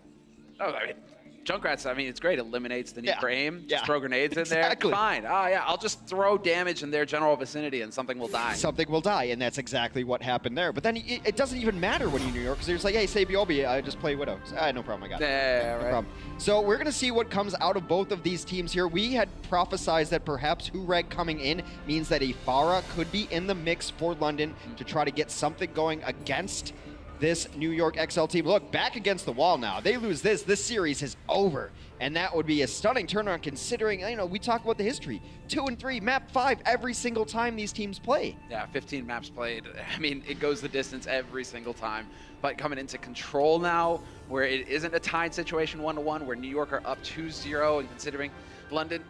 Oh, I mean, Junkrat's, I mean, it's great. It eliminates the need for aim. Just throw grenades in Exactly. there. Fine. Oh, yeah, I'll just throw damage in their general vicinity and something will die. Something will die, and that's exactly what happened there. But then it doesn't even matter when you're New York, because you're just like, hey, say Biobi, I just play Widow. So, no problem, I got it. Yeah, no right. problem. So we're going to see what comes out of both of these teams here. We had prophesized that perhaps Hureg coming in means that a Pharah could be in the mix for London to try to get something going against this New York XL team. Look, back against the wall now. They lose this series is over. And that would be a stunning turnaround, considering, you know, we talk about the history. 2 and 3, map 5 every single time these teams play. Yeah, 15 maps played. I mean, it goes the distance every single time. But coming into Control now, where it isn't a tied situation 1-1, where New York are up 2-0, and considering London,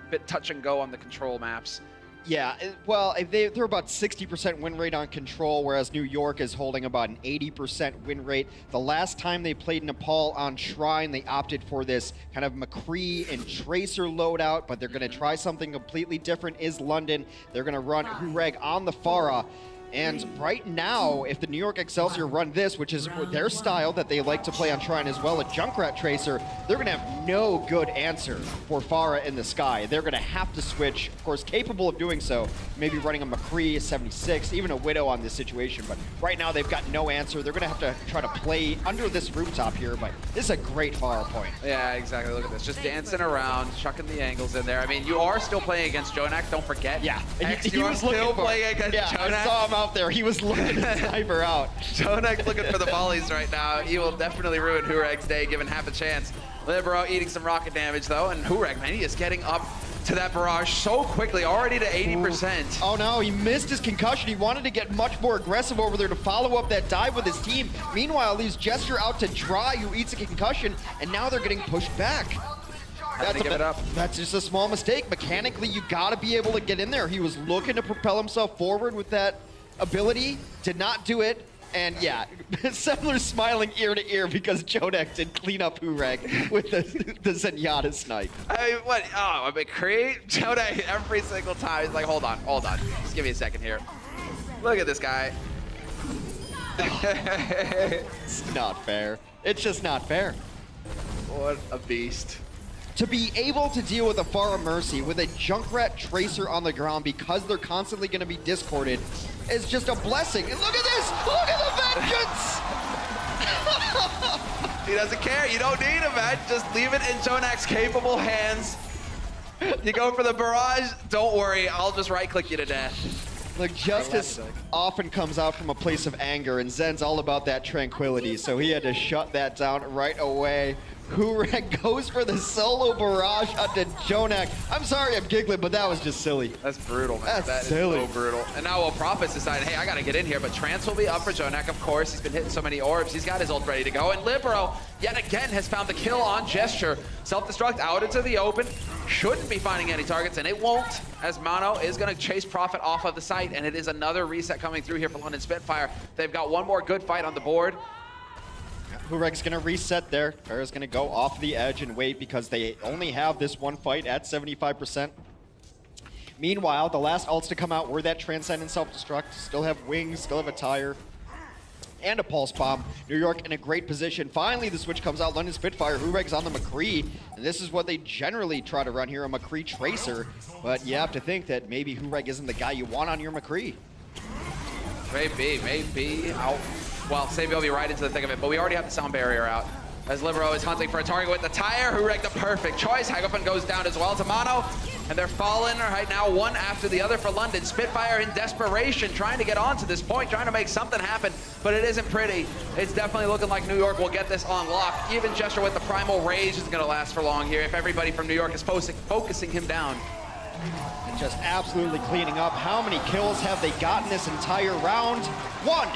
a bit touch and go on the Control maps. Yeah, well, they're about 60% win rate on Control, whereas New York is holding about an 80% win rate. The last time they played Nepal on Shrine, they opted for this kind of McCree and Tracer loadout, but they're going to try something completely different. Is London. They're going to run Hureg on the Pharah. And right now, if the New York Excelsior run this, which is their style that they like to play on Shrine as well, a Junkrat Tracer, they're going to have no good answer for Pharah in the sky. They're going to have to switch, of course, capable of doing so, maybe running a McCree, a 76, even a Widow on this situation. But right now, they've got no answer. They're going to have to try to play under this rooftop here, but this is a great Pharah point. Yeah, exactly. Look at this. Just dancing around, chucking the angles in there. I mean, you are still playing against Jonak, don't forget. Yeah. You are still playing against Jonak. I saw him out there. He was looking to sniper out. Jonak's looking for the volleys right now. He will definitely ruin Hureg's day, given half a chance. Libero eating some rocket damage, though, and Hureg, man, he is getting up to that barrage so quickly, already to 80%. Oh no, he missed his concussion. He wanted to get much more aggressive over there to follow up that dive with his team. Meanwhile, leaves Gesture out to Dry, who eats a concussion, and now they're getting pushed back. That's just a small mistake. Mechanically, you gotta be able to get in there. He was looking to propel himself forward with that ability, did not do it, and yeah, Semler's smiling ear to ear because Jonak did clean up Hureg with the Zenyatta snipe. I mean, what? Oh, a McCree? Jonak every single time. He's like, hold on. Just give me a second here. Look at this guy. It's not fair. It's just not fair. What a beast. To be able to deal with a Pharah Mercy with a Junkrat Tracer on the ground because they're constantly going to be discorded is just a blessing. And look at this! Look at the vengeance! He doesn't care. You don't need him, man. Just leave it in Jonak's capable hands. You go for the barrage, don't worry. I'll just right-click you to death. Look, justice often comes out from a place of anger, and Zen's all about that tranquility, so he had to shut that down right away. Hurek goes for the solo barrage onto Jonak. I'm sorry I'm giggling, but that was just silly. That's brutal, man. That's silly. Is so brutal. And now while Prophet's decided, hey, I gotta get in here, but Trance will be up for Jonak, of course. He's been hitting so many orbs. He's got his ult ready to go. And Libero, yet again, has found the kill on Gesture. Self-destruct out into the open. Shouldn't be finding any targets, and it won't, as Mano is gonna chase Prophet off of the site, and it is another reset coming through here for London Spitfire. They've got one more good fight on the board. Hurek's gonna reset there. Farah's gonna go off the edge and wait because they only have this one fight at 75%. Meanwhile, the last ults to come out were that Transcendent Self-Destruct. Still have wings, still have a tire, and a Pulse Bomb. New York in a great position. Finally, the switch comes out. London Spitfire, Hurek's on the McCree. And this is what they generally try to run here, a McCree Tracer. But you have to think that maybe Hurek isn't the guy you want on your McCree. Maybe. Well, Sabi will be right into the thick of it, but we already have the sound barrier out. As Libero is hunting for a target with the tire, Hurek the perfect choice. Hagafun goes down as well to Mano, and they're falling right now one after the other for London. Spitfire in desperation, trying to get onto this point, trying to make something happen, but it isn't pretty. It's definitely looking like New York will get this on lock. Even Gesture with the Primal Rage isn't gonna last for long here if everybody from New York is focusing him down. And just absolutely cleaning up. How many kills have they gotten this entire round? One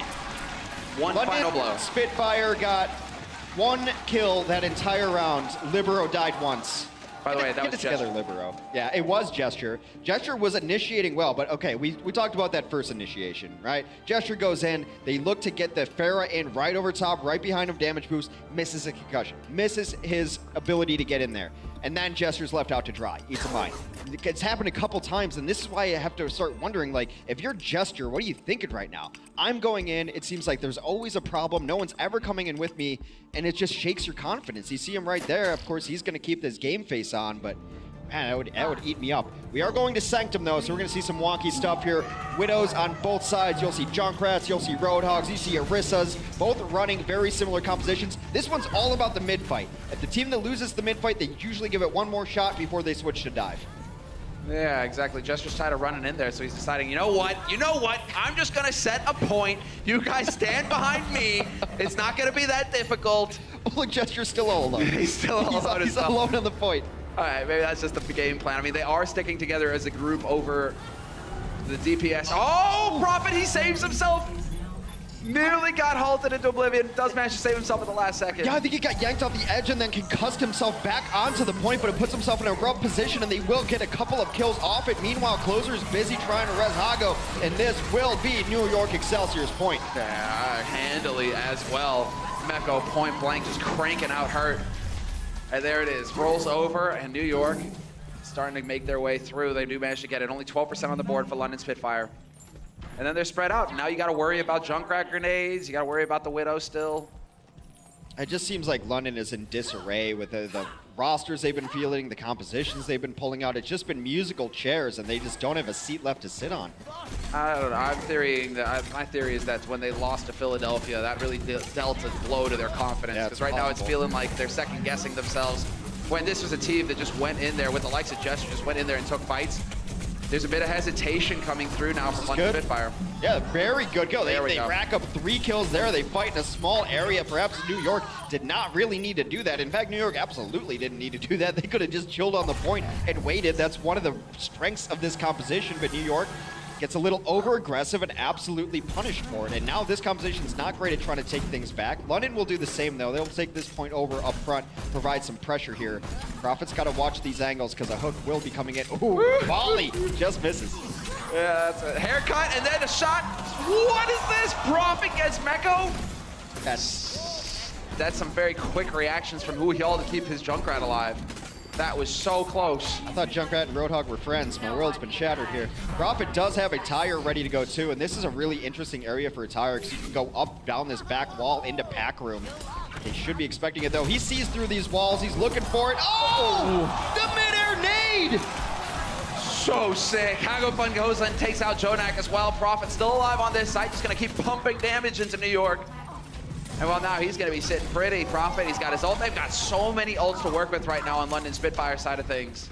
London final blow. Spitfire got one kill that entire round. Libero died once. By the way, that Get was it together, Gesture. Libero. Yeah, it was Gesture. Gesture was initiating well, but okay, we talked about that first initiation, right? Gesture goes in, they look to get the Pharah in right over top, right behind him, damage boost, misses a concussion, misses his ability to get in there. And then Gesture's left out to dry, eats a mine. It's happened a couple times, and this is why I have to start wondering, like, if you're Gesture, what are you thinking right now? I'm going in, it seems like there's always a problem, no one's ever coming in with me, and it just shakes your confidence. You see him right there, of course he's gonna keep this game face on, but man, that would eat me up. We are going to Sanctum though, so we're gonna see some wonky stuff here. Widows on both sides, you'll see Junkrats, you'll see Roadhogs, you see Orissas, both running very similar compositions. This one's all about the mid fight. If the team that loses the mid fight, they usually give it one more shot before they switch to dive. Yeah, exactly. Gesture's tired of running in there, so he's deciding, you know what? I'm just gonna set a point. You guys stand behind me. It's not gonna be that difficult. Oh, look, Gesture's still all alone. He's still all alone. He's alone on the point. All right, maybe that's just the game plan. I mean, they are sticking together as a group over the DPS. Oh, Prophet, he saves himself. Nearly got halted into oblivion. Does manage to save himself at the last second. Yeah, I think he got yanked off the edge and then concussed himself back onto the point, but it puts himself in a rough position, and they will get a couple of kills off it. Meanwhile, Closer's busy trying to res Hago, and this will be New York Excelsior's point. Yeah, handily as well. Meko point blank just cranking out hurt. And there it is, rolls over, and New York starting to make their way through. They do manage to get it. Only 12% on the board for London Spitfire. And then they're spread out. Now you got to worry about Junkrat grenades. You got to worry about the Widow still. It just seems like London is in disarray with the rosters they've been fielding, the compositions they've been pulling out. It's just been musical chairs, and they just don't have a seat left to sit on. I don't know. My theory is that when they lost to Philadelphia, that really dealt a blow to their confidence. Because right now it's feeling like they're second-guessing themselves. When this was a team that just went in there with the likes of Gesture, just went in there and took fights. There's a bit of hesitation coming through now from London Spitfire. Yeah, very good go. They go. rack up 3 kills there. They fight in a small area. Perhaps New York did not really need to do that. In fact, New York absolutely didn't need to do that. They could have just chilled on the point and waited. That's one of the strengths of this composition, but New York gets a little over-aggressive and absolutely punished for it. And now this composition's not great at trying to take things back. London will do the same, though. They'll take this point over up front, provide some pressure here. Prophet's got to watch these angles because a hook will be coming in. Ooh, volley just misses. Yeah, that's a haircut and then a shot. What is this? Prophet gets Meko? That's some very quick reactions from Huihyol to keep his Junkrat alive. That was so close. I thought Junkrat and Roadhog were friends. My world's been shattered here. Prophet does have a tire ready to go too, and this is a really interesting area for a tire because you can go up, down this back wall into pack room. He should be expecting it though. He sees through these walls. He's looking for it. Oh! The mid-air nade! So sick. Hagofun goes and takes out Jonak as well. Prophet still alive on this site. Just gonna keep pumping damage into New York. And well, now he's going to be sitting pretty. Prophet, he's got his ult. They've got so many ults to work with right now on London Spitfire side of things.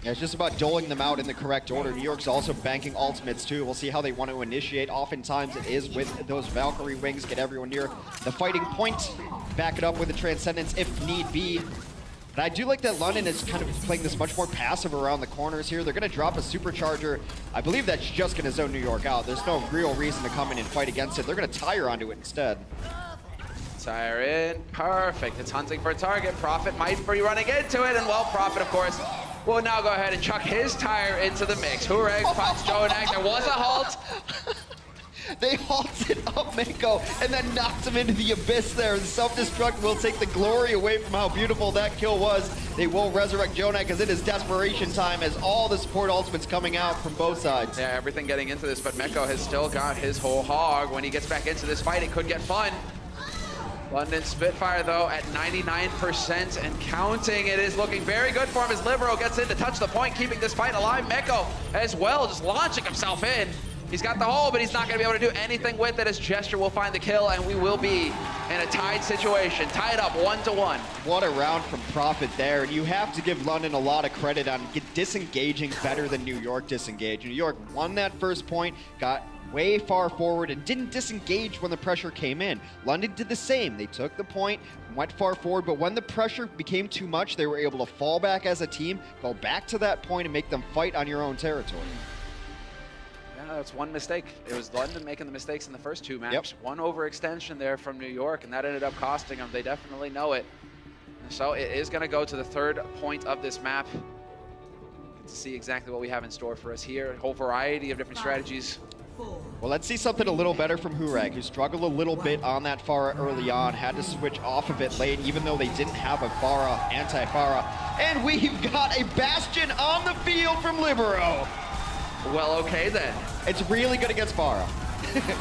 Yeah, it's just about doling them out in the correct order. New York's also banking ultimates too. We'll see how they want to initiate. Oftentimes it is with those Valkyrie wings, get everyone near the fighting point, back it up with a Transcendence if need be. But I do like that London is kind of playing this much more passive around the corners here. They're going to drop a Supercharger. I believe that's just going to zone New York out. There's no real reason to come in and fight against it. They're going to tire onto it instead. Tire in, perfect. It's hunting for a target. Prophet might be running into it, and well, Prophet, of course, will now go ahead and chuck his tire into the mix. Hureg finds Jonak. There was a halt. They halted up Mako and then knocked him into the abyss there. The self-destruct will take the glory away from how beautiful that kill was. They will resurrect Jonak as it is desperation time as all the support ultimates coming out from both sides. Yeah, everything getting into this, but Mako has still got his whole hog. When he gets back into this fight, it could get fun. London Spitfire, though, at 99% and counting. It is looking very good for him as Libero gets in to touch the point, keeping this fight alive. Mako as well, just launching himself in. He's got the hole, but he's not going to be able to do anything with it as Gesture will find the kill, and we will be in a tied situation, tied up 1-1. What a round from Prophet there, and you have to give London a lot of credit on disengaging better than New York disengaged. New York won that first point, got way far forward and didn't disengage when the pressure came in. London did the same. They took the point, went far forward, but when the pressure became too much, they were able to fall back as a team, go back to that point and make them fight on your own territory. Yeah, that's one mistake. It was London making the mistakes in the first two maps. One overextension there from New York, and that ended up costing them. They definitely know it. So it is going to go to the third point of this map. Get to see exactly what we have in store for us here. A whole variety of different strategies. Well, let's see something a little better from Hureg, who struggled a little bit on that Pharah early on, had to switch off of it late, even though they didn't have a Pharah, anti-Pharah. And we've got a Bastion on the field from Libero. Well, okay then. It's really good against Pharah.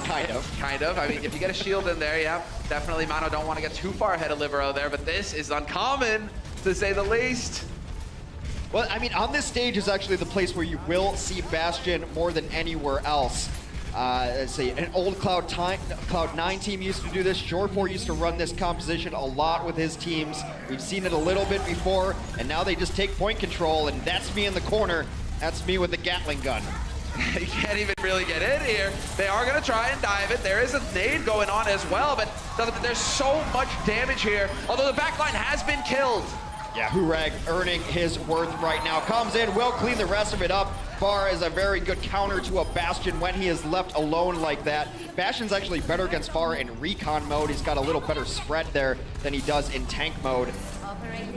Kind of. Kind of. I mean, if you get a shield in there, yeah, definitely Mano don't want to get too far ahead of Libero there, but this is uncommon, to say the least. Well, I mean, on this stage is actually the place where you will see Bastion more than anywhere else. Let's see, an old Cloud9 team used to do this. Shore4 used to run this composition a lot with his teams. We've seen it a little bit before, and now they just take point control, and that's me in the corner. That's me with the Gatling gun. You can't even really get in here. They are going to try and dive it. There is a nade going on as well, but there's so much damage here, although the backline has been killed. Yeah, Hureg earning his worth right now. Comes in, will clean the rest of it up. Pharah is a very good counter to a Bastion when he is left alone like that. Bastion's actually better against Pharah in recon mode. He's got a little better spread there than he does in tank mode.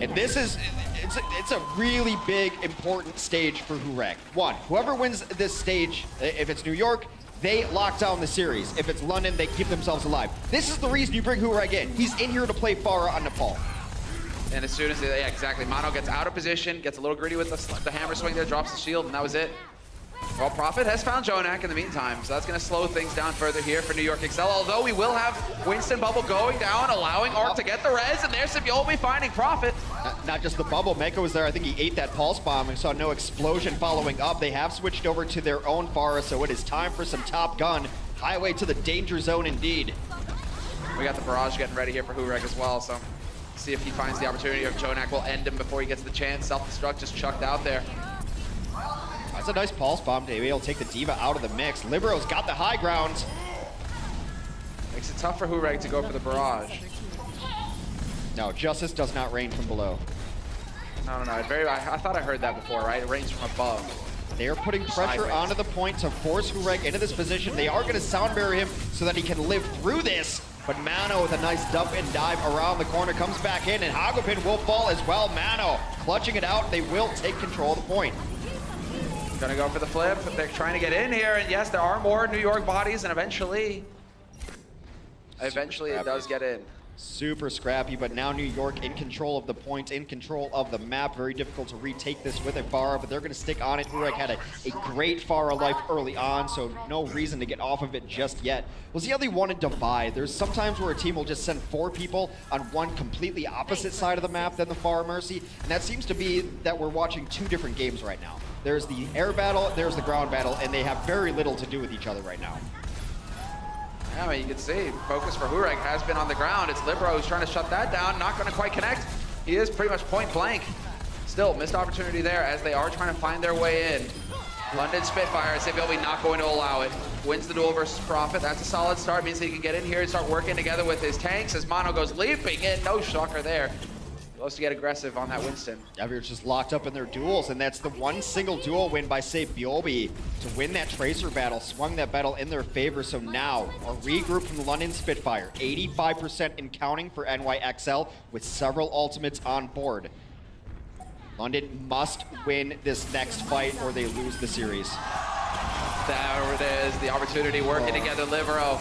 And this is, it's a really big, important stage for Hureg. One, whoever wins this stage, if it's New York, they lock down the series. If it's London, they keep themselves alive. This is the reason you bring Hureg in. He's in here to play Pharah on Nepal. And as soon as, yeah, exactly, Mano gets out of position, gets a little greedy with the hammer swing there, drops the shield, and that was it. Well, Prophet has found Jonak in the meantime, so that's going to slow things down further here for New York Excel, although we will have Winston Bubble going down, allowing Arc to get the res, and there's Sibyobi finding Prophet. Not just the bubble, Mako was there. I think he ate that pulse bomb and saw no explosion following up. They have switched over to their own Pharah, so it is time for some Top Gun. Highway to the danger zone indeed. We got the barrage getting ready here for Hureg as well, so see if he finds the opportunity, or Jonak will end him before he gets the chance. Self-destruct just chucked out there. That's a nice pulse bomb to be able to take the Diva out of the mix. Libero's got the high ground. Makes it tough for Hureg to go for the barrage. No, justice does not rain from below. No. I thought I heard that before, right? It rains from above. They are putting pressure onto the point to force Hureg into this position. They are going to sound barrier him so that he can live through this. But Mano with a nice dump and dive around the corner comes back in, and Hagopin will fall as well. Mano clutching it out. They will take control of the point. Gonna go for the flip. They're trying to get in here, and yes, there are more New York bodies, and eventually it does get in. Super scrappy, but now New York in control of the point, in control of the map. Very difficult to retake this with a Pharah, but they're going to stick on it. Hureg had a great Pharah life early on, so no reason to get off of it just yet. We'll see how they want to divide. There's sometimes where a team will just send 4 people on one completely opposite side of the map than the Pharah Mercy, and that seems to be that we're watching 2 different games right now. There's the air battle, there's the ground battle, and they have very little to do with each other right now. Yeah, I mean, you can see focus for Hureg has been on the ground. It's Libero who's trying to shut that down, not going to quite connect. He is pretty much point blank. Still, missed opportunity there as they are trying to find their way in. London Spitfire, Saviobi not going to allow it. Wins the duel versus Prophet. That's a solid start. Means he can get in here and start working together with his tanks as Mono goes leaping in. No shocker there. Supposed to get aggressive on that Winston. Everyone's just locked up in their duels, and that's the one single duel win by Saviobi to win that Tracer battle, swung that battle in their favor. So now, a regroup from the London Spitfire, 85% in counting for NYXL with several ultimates on board. London must win this next fight or they lose the series. There it is, the opportunity working together. Libero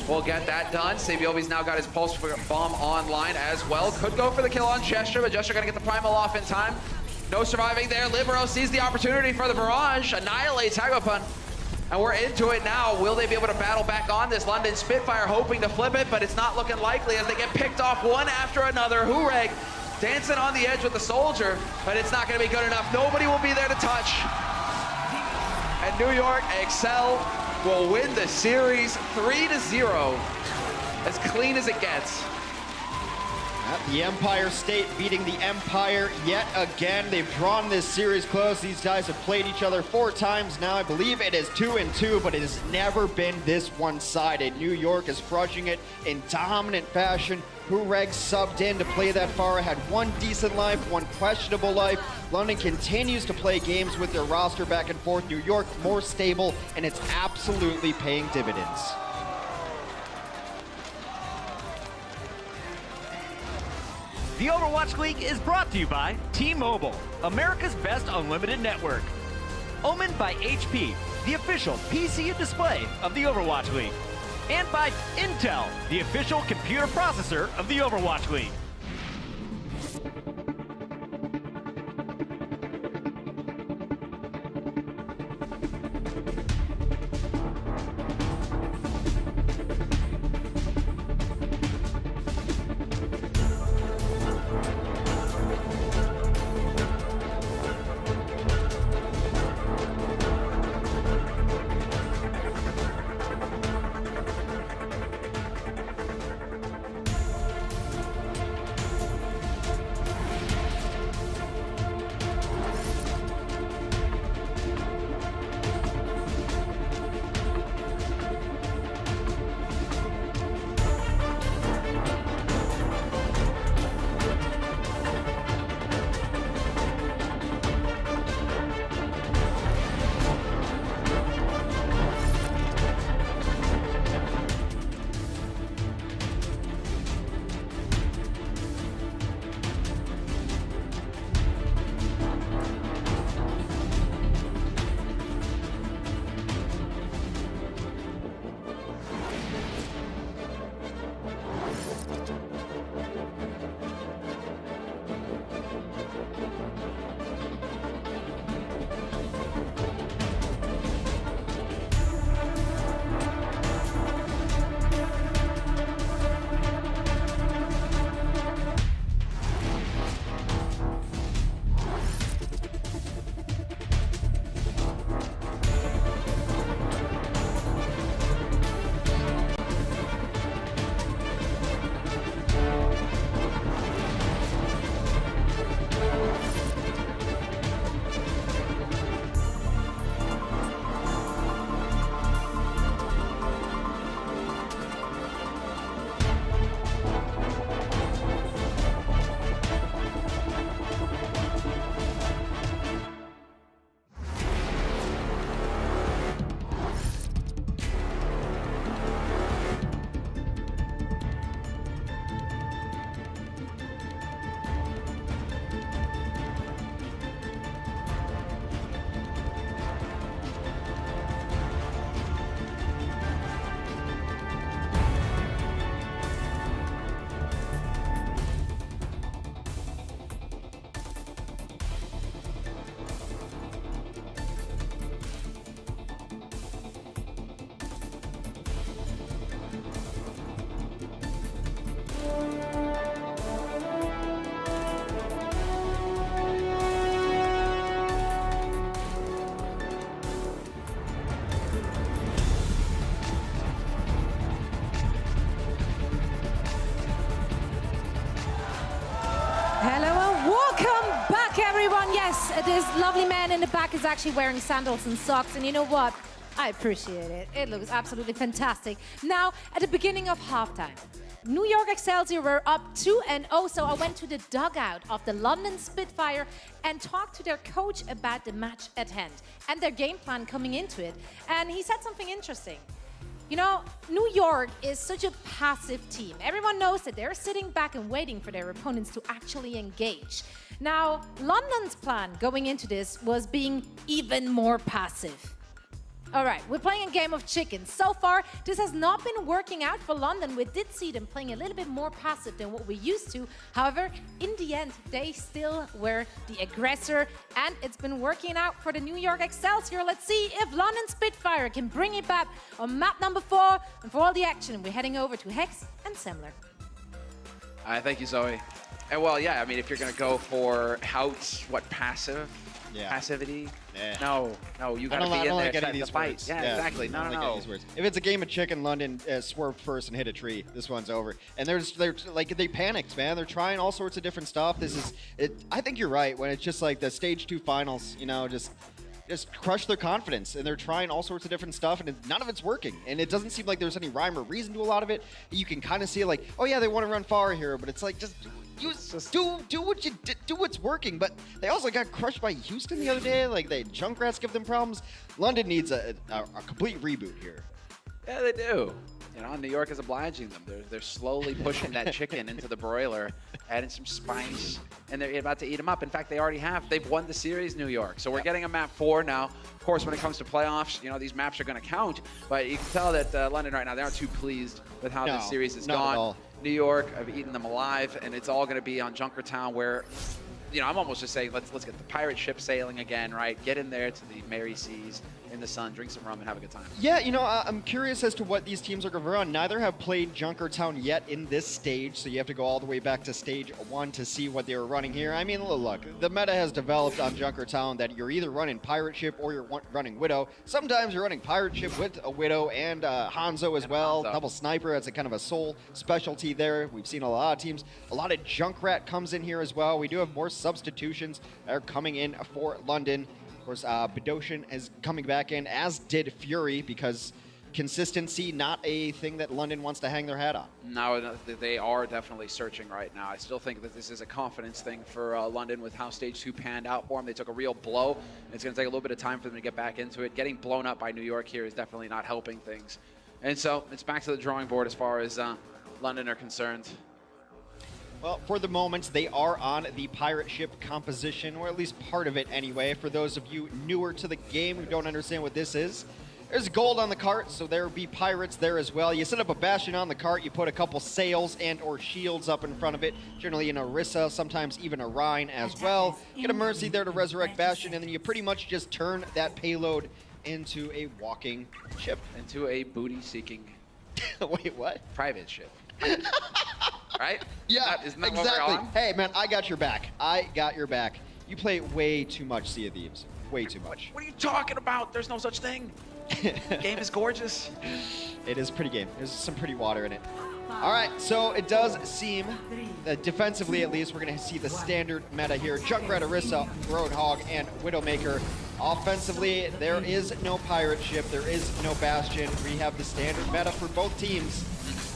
will get that done. Saviobi's now got his pulse bomb online as well. Could go for the kill on Gesture, but Gesture gonna get the primal off in time. No surviving there. Libero sees the opportunity for the barrage, annihilates Hagopun. And we're into it now. Will they be able to battle back on this London Spitfire, hoping to flip it, but it's not looking likely as they get picked off one after another. Hureg dancing on the edge with the soldier, but it's not gonna be good enough. Nobody will be there to touch. And New York XL will win the series 3-0, as clean as it gets. The Empire State beating the Empire yet again. They've drawn this series close. These guys have played each other 4 times now. I believe it is 2-2, but it has never been this one-sided. New York is crushing it in dominant fashion. Hureg subbed in to play that Pharah, had one decent life, one questionable life. London continues to play games with their roster back and forth. New York more stable, and it's absolutely paying dividends. The Overwatch League is brought to you by T-Mobile, America's best unlimited network. Omened by HP, the official PC and display of the Overwatch League. And by Intel, the official computer processor of the Overwatch League. this lovely man in the back is actually wearing sandals and socks, and you know what? I appreciate it. It looks absolutely fantastic. Now, at the beginning of halftime, New York Excelsior were up 2-0, so I went to the dugout of the London Spitfire and talked to their coach about the match at hand and their game plan coming into it. And he said something interesting. You know, New York is such a passive team. Everyone knows that they're sitting back and waiting for their opponents to actually engage. Now, London's plan going into this was being even more passive. All right, we're playing a game of chicken. So far, this has not been working out for London. We did see them playing a little bit more passive than what we used to. However, in the end, they still were the aggressor, and it's been working out for the New York Excelsior. Let's see if London Spitfire can bring it back on map number 4. And for all the action, we're heading over to Hex and Semler. Thank you, Zoe. And well, yeah, I mean, if you're going to go for passivity. No, you got to be in there trying to fight. Yeah, exactly. No. If it's a game of chicken, London swerved first and hit a tree. This one's over. And they panicked, man. They're trying all sorts of different stuff. I think you're right when it's just like the stage 2 finals, you know, just crush their confidence, and they're trying all sorts of different stuff, and none of it's working. And it doesn't seem like there's any rhyme or reason to a lot of it. You can kind of see like, oh yeah, they want to run far here, but it's like just do what's working. But they also got crushed by Houston the other day. Like Junkrats give them problems. London needs a complete reboot here. Yeah, they do. You know, New York is obliging them. They're slowly pushing that chicken into the broiler, adding some spice, and they're about to eat them up. In fact, they already have. They've won the series, New York. So we're getting a map 4 now. Of course, when it comes to playoffs, you know, these maps are going to count. But you can tell that London right now, they aren't too pleased with how this series has gone. At all. New York have eaten them alive, and it's all going to be on Junkertown where, you know, I'm almost just saying, let's get the pirate ship sailing again, right? Get in there to the merry seas in the sun, drink some rum, and have a good time. Yeah, you know, I'm curious as to what these teams are going to run. Neither have played Junkertown yet in this stage, so you have to go all the way back to stage 1 to see what they were running here. I mean, look, the meta has developed on Junkertown that you're either running Pirate Ship or you're running Widow. Sometimes you're running Pirate Ship with a Widow and Hanzo as well. Double Sniper, that's a kind of a sole specialty there. We've seen a lot of teams. A lot of Junkrat comes in here as well. We do have more substitutions that are coming in for London. Of course, Bedosian is coming back in, as did Fury, because consistency, not a thing that London wants to hang their hat on. No, they are definitely searching right now. I still think that this is a confidence thing for London with how stage 2 panned out for them. They took a real blow. It's going to take a little bit of time for them to get back into it. Getting blown up by New York here is definitely not helping things. And so it's back to the drawing board as far as London are concerned. Well, for the moment, they are on the pirate ship composition, or at least part of it anyway. For those of you newer to the game who don't understand what this is, there's gold on the cart, so there will be pirates there as well. You set up a bastion on the cart, you put a couple sails and or shields up in front of it, generally an Orisa, sometimes even a Rhine as well. Get a Mercy there to resurrect bastion, and then you pretty much just turn that payload into a walking ship. Into a booty-seeking... Wait, what? Private ship. Right? Yeah, Isn't that exactly. What we're on? Hey, man, I got your back. I got your back. You play way too much Sea of Thieves. Way too much. What are you talking about? There's no such thing. The game is gorgeous. It is a pretty game. There's some pretty water in it. All right, so it does seem that defensively, at least, we're going to see the standard meta here. Junkrat, Orisa, Roadhog, and Widowmaker. Offensively, there is no pirate ship. There is no bastion. We have the standard meta for both teams.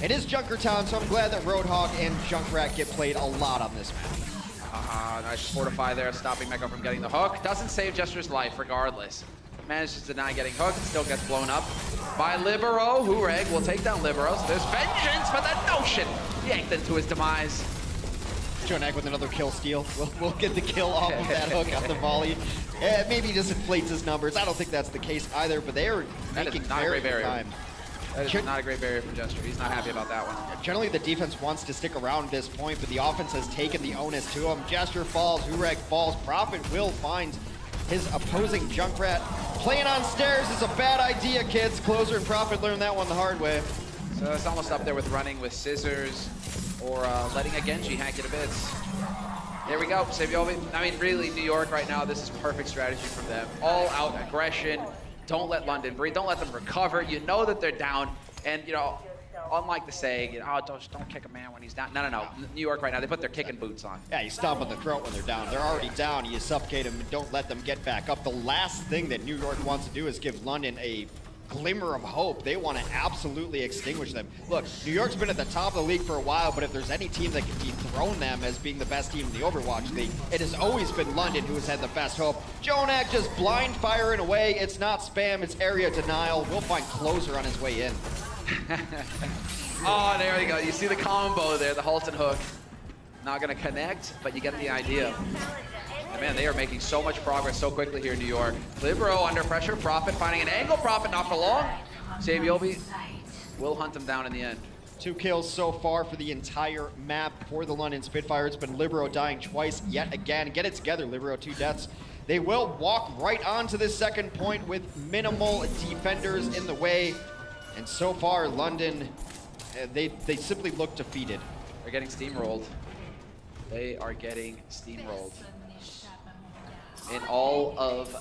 It is Junkertown, so I'm glad that Roadhog and Junkrat get played a lot on this map. Nice fortify there, stopping Mecha from getting the hook. Doesn't save Jester's life regardless. Manages to deny getting hooked, still gets blown up by Libero. Hureg will take down Libero. So there's vengeance, but that Notion yanked into his demise. Jonag with another kill steal. We'll get the kill off of that hook on the volley. Maybe he just inflates his numbers. I don't think that's the case either, but they are making very good time. That is not a great barrier for Jester. He's not happy about that one. Generally, the defense wants to stick around at this point, but the offense has taken the onus to him. Jester falls, Hureg falls. Prophet will find his opposing Junkrat. Playing on stairs is a bad idea, kids. Closer and Prophet learned that one the hard way. So it's almost up there with running with scissors or letting a Genji hack it to bits. There we go, Saviovi. I mean, really, New York right now, this is perfect strategy from them. All out aggression. Don't let London breathe. Don't let them recover. You know that they're down. And, you know, unlike the saying, you know, oh, don't kick a man when he's down. No. New York right now, they put their kicking boots on. Yeah, you stomp on the throat when they're down. They're already down. You suffocate them and don't let them get back up. The last thing that New York wants to do is give London a glimmer of hope. They want to absolutely extinguish them. Look, New York's been at the top of the league for a while, but if there's any team that can dethrone them as being the best team in the Overwatch League, it has always been London who has had the best hope. Jonak just blind firing away. It's not spam, it's area denial. We'll find Closer on his way in. Oh, there you go. You see the combo there, the Halton hook. Not going to connect, but you get the idea. And man, they are making so much progress so quickly here in New York. Libero under pressure, Prophet finding an angle, Prophet not for long. Saviobi will hunt him down in the end. 2 kills so far for the entire map for the London Spitfire. It's been Libero dying twice yet again. Get it together, Libero, 2 deaths. They will walk right onto this second point with minimal defenders in the way. And so far, London, they simply look defeated. They're getting steamrolled. They are getting steamrolled. And all of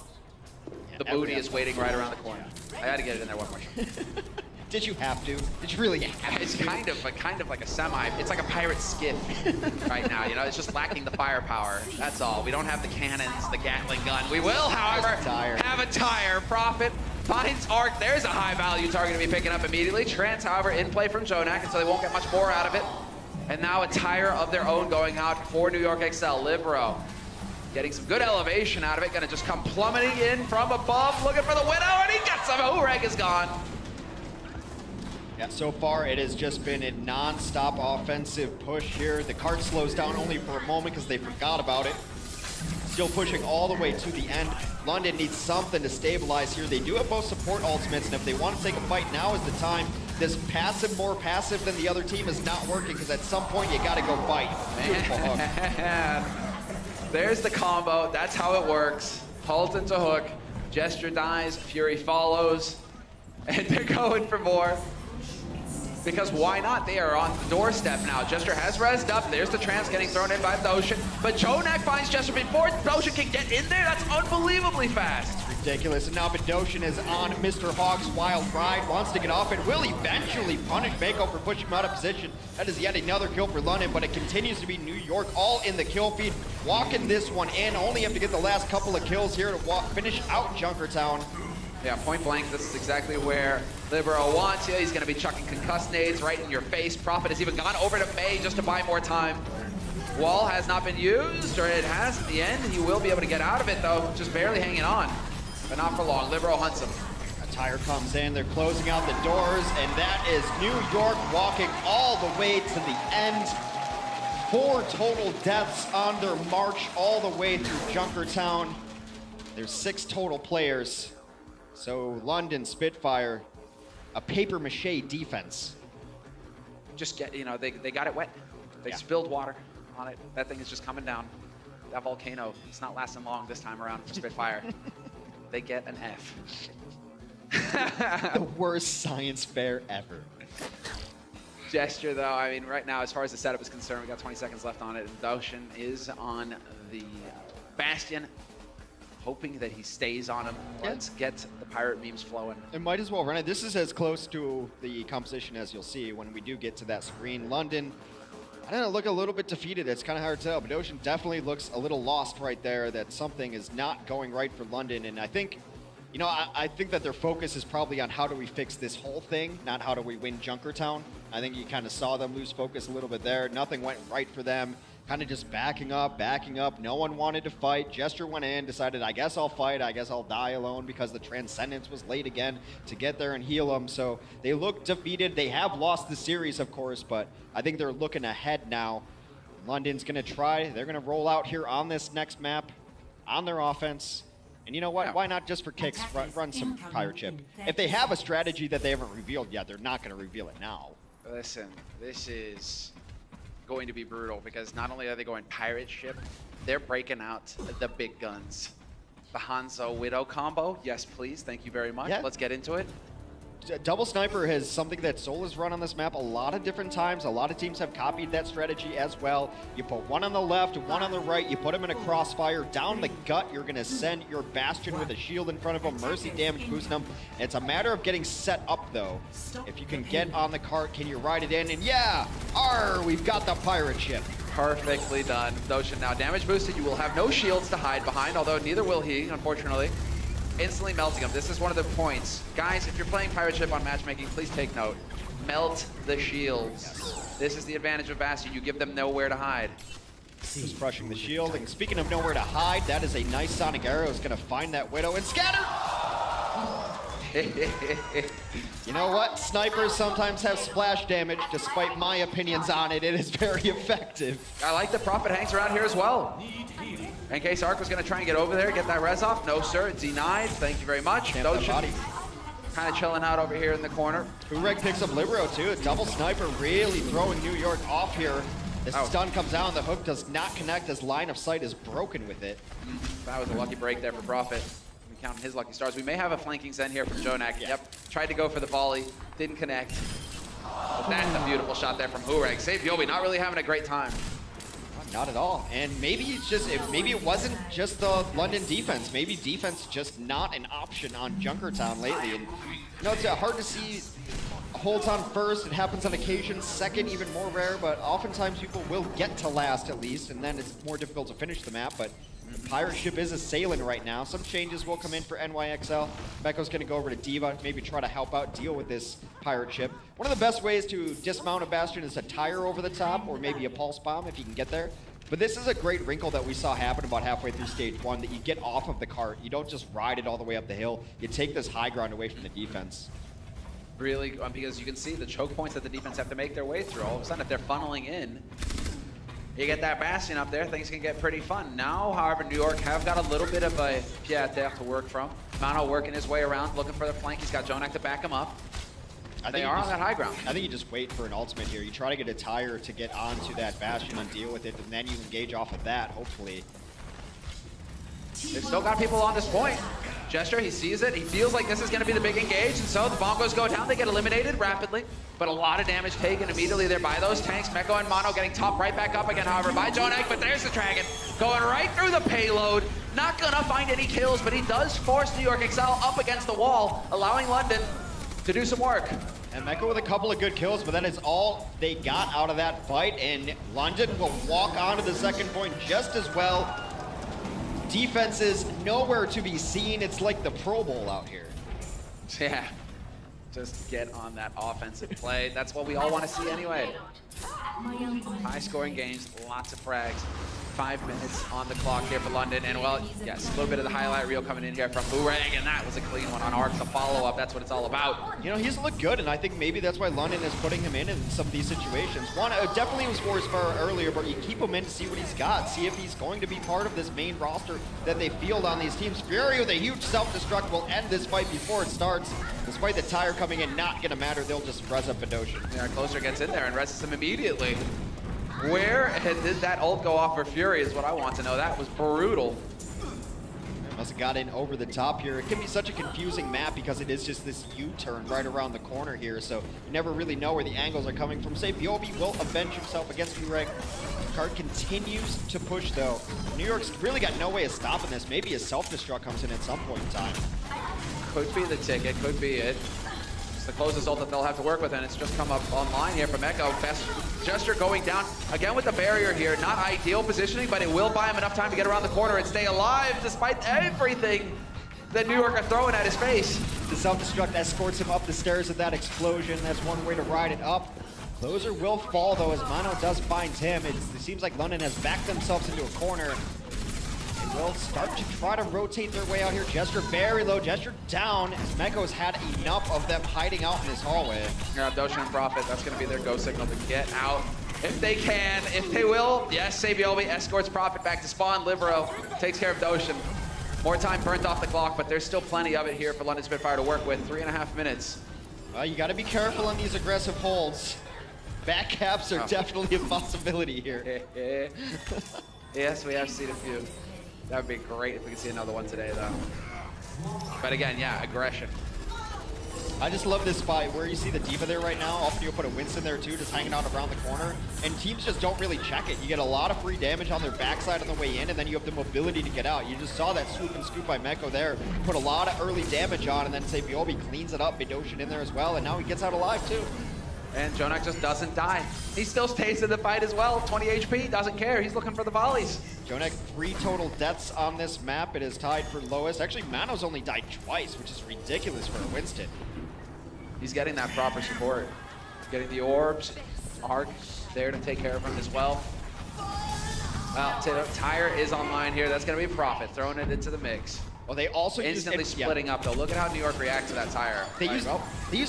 the booty is waiting right around the corner. I had to get it in there one more time. Did you have to? Did you really have to? It's kind of like a semi. It's like a pirate skiff right now. You know, it's just lacking the firepower. That's all. We don't have the cannons, the Gatling gun. We will, however, have a tire. Prophet finds Arc. There's a high-value target to be picking up immediately. Trance, however, in play from Jonak, and so they won't get much more out of it. And now a tire of their own going out for New York XL. Libero getting some good elevation out of it. Gonna just come plummeting in from above, looking for the Widow, and he gets him. Ureg is gone. Yeah, so far it has just been a non-stop offensive push here. The cart slows down only for a moment because they forgot about it. Still pushing all the way to the end. London needs something to stabilize here. They do have both support ultimates, and if they want to take a fight, now is the time. This passive, more passive than the other team is not working, because at some point you got to go fight. Beautiful hook. There's the combo. That's how it works. Halton to hook. Gesture dies. Fury follows. And they're going for more. Because why not? They are on the doorstep now. Gesture has rezzed up. There's the trance getting thrown in by Doshin. But Jonak finds Gesture before Doshin can get in there. That's unbelievably fast. It's ridiculous. And now Doshin is on Mr. Hawk's wild ride. Wants to get off it. Will eventually punish Mako for pushing him out of position. That is yet another kill for London, but it continues to be New York all in the kill feed. Walking this one in. Only have to get the last couple of kills here to finish out Junkertown. Yeah, point blank, this is exactly where Libero wants you. He's going to be chucking concuss nades right in your face. Prophet has even gone over to May just to buy more time. Wall has not been used, or it has at the end, and you will be able to get out of it, though. Just barely hanging on, but not for long. Libero hunts him. A tire comes in. They're closing out the doors, and that is New York walking all the way to the end. 4 total deaths on their march all the way through Junkertown. There's 6 total players. So London Spitfire, a paper-mache defense. Just get, you know, they got it wet. They spilled water on it. That thing is just coming down. That volcano, it's not lasting long this time around for Spitfire. They get an F. The worst science fair ever. Gesture, though, I mean, right now, as far as the setup is concerned, we got 20 seconds left on it. And Doshin is on the Bastion, hoping that he stays on him. Let's get the pirate memes flowing. It might as well run it. This is as close to the composition as you'll see when we do get to that screen. London, I don't know, look a little bit defeated. It's kind of hard to tell, but Ocean definitely looks a little lost right there, that something is not going right for London. And I think, you know, I think that their focus is probably on how do we fix this whole thing, not how do we win Junkertown. I think you kind of saw them lose focus a little bit there. Nothing went right for them. Kind of just backing up. No one wanted to fight. Gesture went in, decided, I guess I'll fight. I guess I'll die alone, because the Transcendence was late again to get there and heal them. So they look defeated. They have lost the series, of course, but I think they're looking ahead now. London's going to try. They're going to roll out here on this next map on their offense. And you know what? Why not just for kicks run some Pirate Chip? If they have a strategy that they haven't revealed yet, they're not going to reveal it now. Listen, this is going to be brutal, because not only are they going Pirate Ship, they're breaking out the big guns. The Hanzo Widow combo, yes please, thank you very much. Yeah. Let's get into it. Double Sniper has something that Soul has run on this map a lot of different times. A lot of teams have copied that strategy as well. You put one on the left, one on the right, you put them in a crossfire. Down the gut, you're going to send your Bastion with a shield in front of them, Mercy damage boosting them. It's a matter of getting set up, though. If you can get on the cart, can you ride it in? And yeah, we've got the pirate ship. Perfectly done. Doshin now damage boosted. You will have no shields to hide behind, although neither will he, unfortunately. Instantly melting him. This is one of the points. Guys, if you're playing pirate ship on matchmaking, please take note. Melt the shields. This is the advantage of Bastion. You give them nowhere to hide. He's crushing the shield. And speaking of nowhere to hide, that is a nice Sonic Arrow. Is going to find that Widow and scatter. You know what? Snipers sometimes have splash damage. Despite my opinions on it, it is very effective. I like the Prophet hangs around here as well. In case Ark was going to try and get over there, get that res off. No, sir. Denied. Thank you very much. Doshin kind of chilling out over here in the corner. Ureg picks up Libero, too. A double sniper really throwing New York off here. The stun comes out, and the hook does not connect as line of sight is broken with it. That was a lucky break there for Prophet. Counting his lucky stars. We may have a flanking Zen here from Jonak. Yep. Tried to go for the volley. Didn't connect. But that's a beautiful shot there from Hureg. Save Yobi, not really having a great time. Not at all. And maybe it's just, maybe it wasn't just the London defense. Maybe defense just not an option on Junkertown lately. And you know, it's hard to see holds on first. It happens on occasion. Second, even more rare. But oftentimes people will get to last at least, and then it's more difficult to finish the map. But the pirate ship is assailing right now. Some changes will come in for NYXL. Meko's going to go over to Diva, maybe try to help out, deal with this pirate ship. One of the best ways to dismount a Bastion is a tire over the top, or maybe a pulse bomb if you can get there. But this is a great wrinkle that we saw happen about halfway through stage 1, that you get off of the cart. You don't just ride it all the way up the hill. You take this high ground away from the defense. Really, because you can see the choke points that the defense have to make their way through. All of a sudden, if they're funneling in, you get that Bastion up there, things can get pretty fun. Now, however, New York have got a little bit of a pied-à-terre to work from. Mano working his way around, looking for the flank. He's got Jonak to back him up. They are on that high ground. I think you just wait for an ultimate here. You try to get a tire to get onto that Bastion and deal with it, and then you engage off of that, hopefully. They've still got people on this point. Gesture, he sees it. He feels like this is going to be the big engage, and so the bongos go down. They get eliminated rapidly, but a lot of damage taken immediately there by those tanks. Meko and Mono getting topped right back up again, however, by Jonak, but there's the Dragon going right through the payload. Not going to find any kills, but he does force New York XL up against the wall, allowing London to do some work. And Meko with a couple of good kills, but that is all they got out of that fight, and London will walk onto the second point just as well. Defense is nowhere to be seen. It's like the Pro Bowl out here. Yeah, just get on that offensive play. That's what we all want to see anyway. High-scoring games, lots of frags. 5 minutes on the clock here for London, and well, yes, a little bit of the highlight reel coming in here from Hureg, and that was a clean one on Ark. The follow-up, that's what it's all about. You know, he's looked good, and I think maybe that's why London is putting him in some of these situations. One, definitely was for his far earlier, but you keep him in to see what he's got, see if he's going to be part of this main roster that they field on these teams. Fury with a huge self-destruct will end this fight before it starts. Despite the tire coming in, not gonna matter, they'll just res up Doshin. Yeah, Closer gets in there and rests him immediately. Where did that ult go off for Fury is what I want to know. That was brutal. Must have got in over the top here. It can be such a confusing map because it is just this U-turn right around the corner here, so you never really know where the angles are coming from. Say Biobi will avenge himself against Ureg. Card continues to push though. New York's really got no way of stopping this. Maybe a self-destruct comes in at some point in time. Could be the ticket, could be it. It's the closest ult that they'll have to work with, and it's just come up online here from Echo. Best Gesture going down again with the barrier here. Not ideal positioning, but it will buy him enough time to get around the corner and stay alive despite everything that New York are throwing at his face. The self-destruct escorts him up the stairs of that explosion. That's one way to ride it up. Closer will fall though as Mono does find him. It seems like London has backed themselves into a corner. They will start to try to rotate their way out here. Gesture very low, Gesture down as Meko's had enough of them hiding out in his hallway. Yeah, Doshin and Prophet, that's going to be their go signal to get out. If they can, if they will, yes, Sabiobi escorts Prophet back to spawn. Libero takes care of Doshin. More time burnt off the clock, but there's still plenty of it here for London Spitfire to work with. 3.5 minutes. You got to be careful on these aggressive holds. Back caps are definitely a possibility here. Yes, we have seen a few. That would be great if we could see another one today, though. But again, yeah, aggression. I just love this spot where you see the Diva there right now. Often you'll put a Winston there too, just hanging out around the corner. And teams just don't really check it. You get a lot of free damage on their backside on the way in, and then you have the mobility to get out. You just saw that swoop and scoop by Meko there. Put a lot of early damage on, and then Sabiobi cleans it up. Bidoshin in there as well, and now he gets out alive too. And Jonak just doesn't die. He still stays in the fight as well. 20 HP, doesn't care. He's looking for the volleys. Jonak, 3 total deaths on this map. It is tied for lowest. Actually, Mano's only died twice, which is ridiculous for a Winston. He's getting that proper support. Getting the orbs. Arc there to take care of him as well. Well, Tire is online here. That's going to be a profit, throwing it into the mix. Well, they also instantly splitting up, though. Look at how New York reacts to that Tire. They used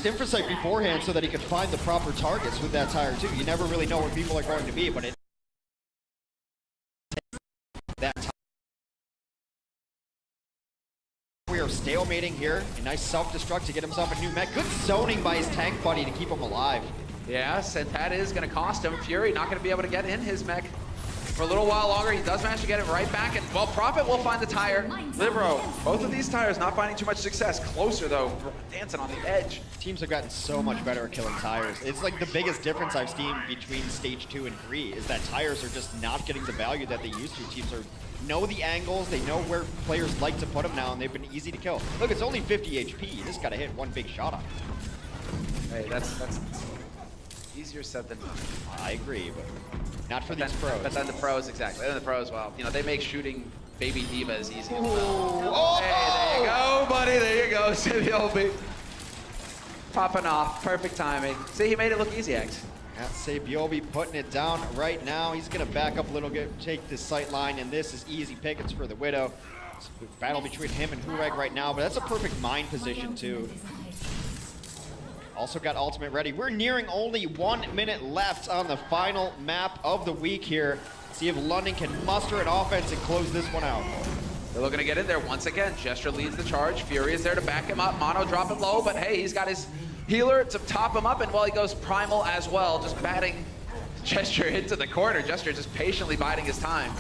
Infrasight beforehand so that he could find the proper targets with that Tire, too. You never really know where people are going to be, but it that time. We are stalemating here. A nice self-destruct to get himself a new mech. Good zoning by his tank buddy to keep him alive. Yes, and that is going to cost him. Fury not going to be able to get in his mech for a little while longer. He does manage to get it right back, and well, Prophet will find the Tire. Libero, both of these Tires not finding too much success. Closer though, dancing on the edge. Teams have gotten so much better at killing Tires. It's like the biggest difference I've seen between stage 2 and 3 is that Tires are just not getting the value that they used to. Teams know the angles, they know where players like to put them now, and they've been easy to kill. Look, it's only 50 HP. You just gotta hit one big shot on it. Hey, that's easier said than done. I agree, but not for these pros. But then the pros, exactly. Then the pros, well, you know, they make shooting baby divas easy as well. Oh, hey, there you go, buddy. There you go. See the old beat. Popping off. Perfect timing. See, he made it look easy, X. That's Sabiobi putting it down right now. He's going to back up a little bit, take this sight line, and this is easy pickings for the Widow. It's a battle between him and Hureg right now, but that's a perfect mine position, too. Also got ultimate ready. We're nearing only 1 minute left on the final map of the week here. See if London can muster an offense and close this one out. They're looking to get in there once again. Gesture leads the charge. Fury is there to back him up. Mono dropping low, but hey, he's got his healer to top him up, and while he goes primal as well, just batting Gesture into the corner. Gesture just patiently biding his time.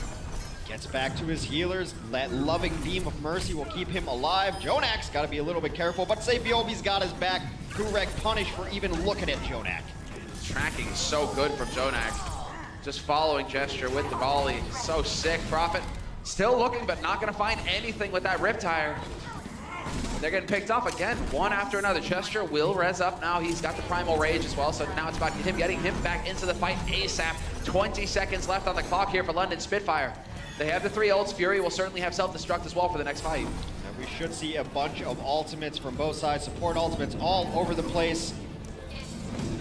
Gets back to his healers. That loving beam of mercy will keep him alive. Jonak's got to be a little bit careful, but Sabiobi's got his back. Hureg punished for even looking at Jonak. Tracking so good from Jonak. Just following Gesture with the volley. So sick. Prophet still looking, but not going to find anything with that Rip Tire. They're getting picked up again, one after another. Gesture will res up now. He's got the Primal Rage as well, so now it's about him getting him back into the fight ASAP. 20 seconds left on the clock here for London Spitfire. They have the 3 ults. Fury will certainly have self-destruct as well for the next fight. And we should see a bunch of ultimates from both sides. Support ultimates all over the place.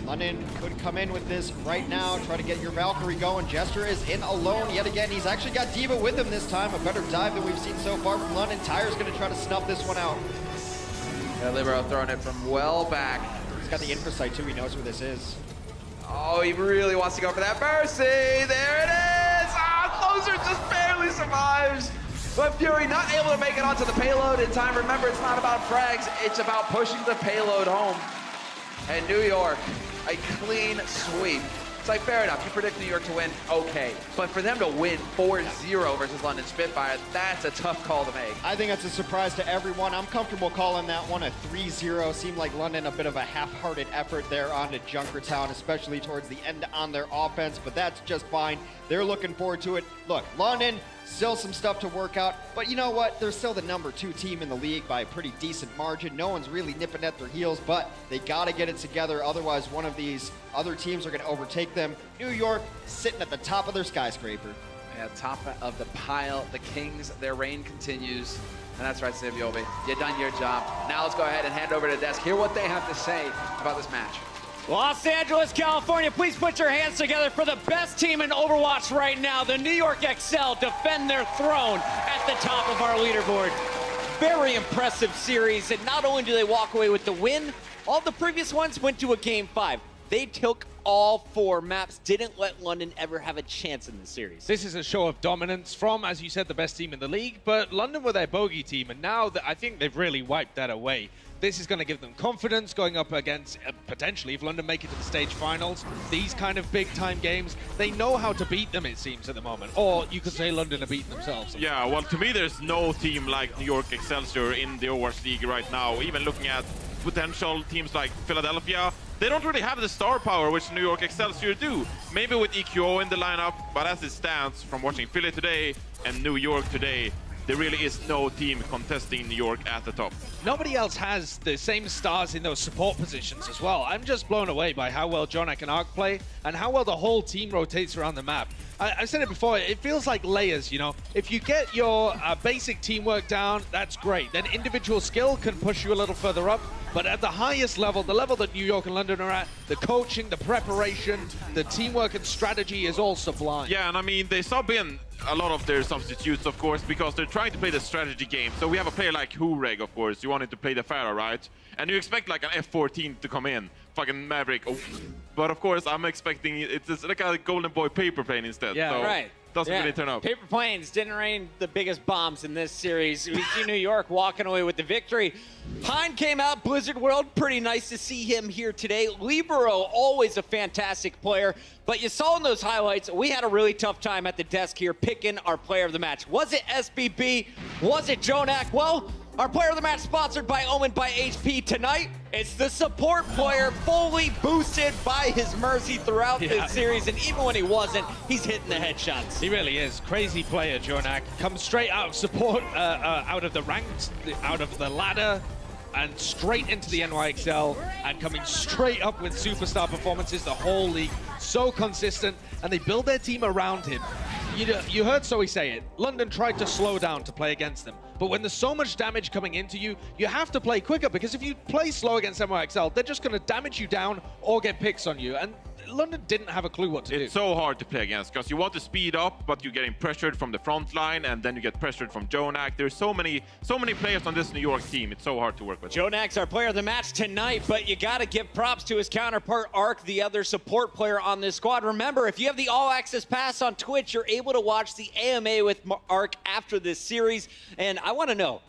London could come in with this right now. Try to get your Valkyrie going. Gesture is in alone yet again. He's actually got Diva with him this time. A better dive than we've seen so far from London. Tire's going to try to snuff this one out. Yeah, Libero throwing it from well back. He's got the infrasight too. He knows where this is. Oh, he really wants to go for that mercy. There it is. Closer just barely survives. But Fury not able to make it onto the payload in time. Remember, it's not about frags. It's about pushing the payload home. And New York, a clean sweep. It's like, fair enough, you predict New York to win, okay. But for them to win 4-0 versus London Spitfire, that's a tough call to make. I think that's a surprise to everyone. I'm comfortable calling that one a 3-0. Seemed like London a bit of a half-hearted effort there onto Junkertown, especially towards the end on their offense, but that's just fine. They're looking forward to it. Look, London, still some stuff to work out, but you know what? They're still the #2 team in the league by a pretty decent margin. No one's really nipping at their heels, but they gotta get it together. Otherwise, one of these other teams are gonna overtake them. New York sitting at the top of their skyscraper. Yeah, top of the pile. The Kings, their reign continues. And that's right, Sabiobi. You done your job. Now let's go ahead and hand over to the desk. Hear what they have to say about this match. Los Angeles, California, please put your hands together for the best team in Overwatch right now. The New York XL defend their throne at the top of our leaderboard. Very impressive series, and not only do they walk away with the win, all the previous ones went to a Game 5. They took all 4 maps, didn't let London ever have a chance in the series. This is a show of dominance from, as you said, the best team in the league, but London were their bogey team, and now I think they've really wiped that away. This is going to give them confidence going up against, potentially, if London make it to the stage finals, these kind of big-time games, they know how to beat them, it seems, at the moment. Or you could say London are beating themselves. Yeah, well, to me, there's no team like New York Excelsior in the Overwatch League right now. Even looking at potential teams like Philadelphia, they don't really have the star power which New York Excelsior do. Maybe with EQO in the lineup, but as it stands from watching Philly today and New York today, there really is no team contesting New York at the top. Nobody else has the same stars in those support positions as well. I'm just blown away by how well Jonak and Ark play and how well the whole team rotates around the map. I said it before, it feels like layers, you know? If you get your basic teamwork down, that's great. Then individual skill can push you a little further up. But at the highest level, the level that New York and London are at, the coaching, the preparation, the teamwork and strategy is all sublime. Yeah, and I mean, they sub in a lot of their substitutes, of course, because they're trying to play the strategy game. So we have a player like Hureg, of course. You wanted to play the Pharah, right? And you expect like an F14 to come in. Fucking Maverick. Oh. But of course, I'm expecting it's like a Golden Boy paper plane instead. Yeah, so right. Doesn't really turn up. Paper planes didn't rain the biggest bombs in this series. We see New York walking away with the victory. Pine came out, Blizzard World, pretty nice to see him here today. Libero, always a fantastic player. But you saw in those highlights, we had a really tough time at the desk here picking our player of the match. Was it SBB? Was it Jonak? Well, our player of the match sponsored by Omen by HP tonight. It's the support player, fully boosted by his Mercy throughout this series, and even when he wasn't, he's hitting the headshots. He really is. Crazy player, Jonak. Comes straight out of support, out of the ranks, out of the ladder, and straight into the NYXL, and coming straight up with superstar performances the whole league. So consistent, and they build their team around him. You heard Zoe say it. London tried to slow down to play against them. But when there's so much damage coming into you, you have to play quicker, because if you play slow against NYXL, they're just going to damage you down or get picks on you. And London didn't have a clue what to do. It's so hard to play against, because you want to speed up, but you're getting pressured from the front line, and then you get pressured from Jonak. There's so many players on this New York team. It's so hard to work with. Jonak's our player of the match tonight, but you got to give props to his counterpart, Ark, the other support player on this squad. Remember, if you have the All Access Pass on Twitch, you're able to watch the AMA with Ark after this series. And I want to know,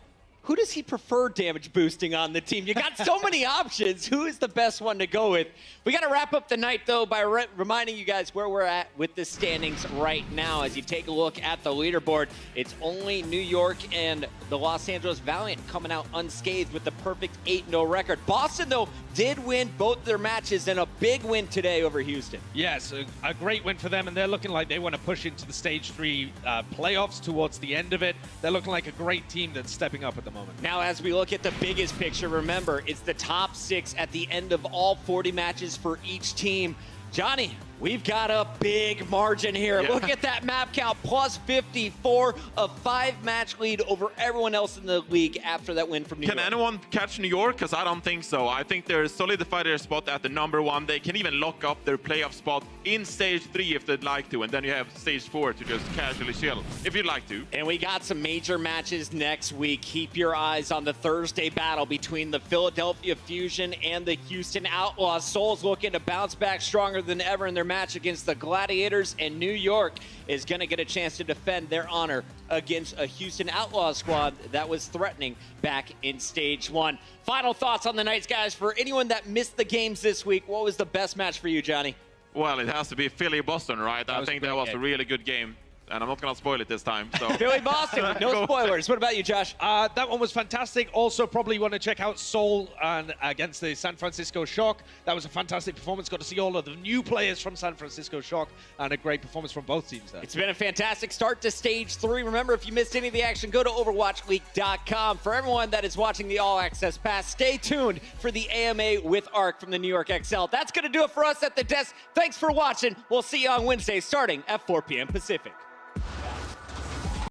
who does he prefer damage boosting on the team? You got so many options. Who is the best one to go with? We got to wrap up the night, though, by reminding you guys where we're at with the standings right now. As you take a look at the leaderboard, it's only New York and the Los Angeles Valiant coming out unscathed with the perfect 8-0 record. Boston, though, did win both their matches and a big win today over Houston. Yes, a great win for them, and they're looking like they want to push into the Stage 3 playoffs towards the end of it. They're looking like a great team that's stepping up at the moment. Now, as we look at the biggest picture, remember, it's the top 6 at the end of all 40 matches for each team. Johnny, we've got a big margin here. Look at that map count, plus 54, a 5-match lead over everyone else in the league after that win from New York. Can anyone catch New York? Because I don't think so. I think they're solidified their spot at the #1. They can even lock up their playoff spot in Stage 3 if they'd like to. And then you have Stage 4 to just casually chill, if you'd like to. And we got some major matches next week. Keep your eyes on the Thursday battle between the Philadelphia Fusion and the Houston Outlaws. Seoul's looking to bounce back stronger than ever in their match against the Gladiators, and New York is going to get a chance to defend their honor against a Houston Outlaws squad that was threatening back in Stage 1. Final thoughts on the nights, guys. For anyone that missed the games this week, what was the best match for you, Johnny? Well, it has to be Philly-Boston, right? I think that was a really good game. And I'm not going to spoil it this time. So. Philly-Boston, no spoilers. What about you, Josh? That one was fantastic. Also, probably want to check out Seoul against the San Francisco Shock. That was a fantastic performance. Got to see all of the new players from San Francisco Shock, and a great performance from both teams there. It's been a fantastic start to Stage 3. Remember, if you missed any of the action, go to OverwatchLeague.com. For everyone that is watching the All Access Pass, stay tuned for the AMA with Ark from the New York XL. That's going to do it for us at the desk. Thanks for watching. We'll see you on Wednesday starting at 4 p.m. Pacific.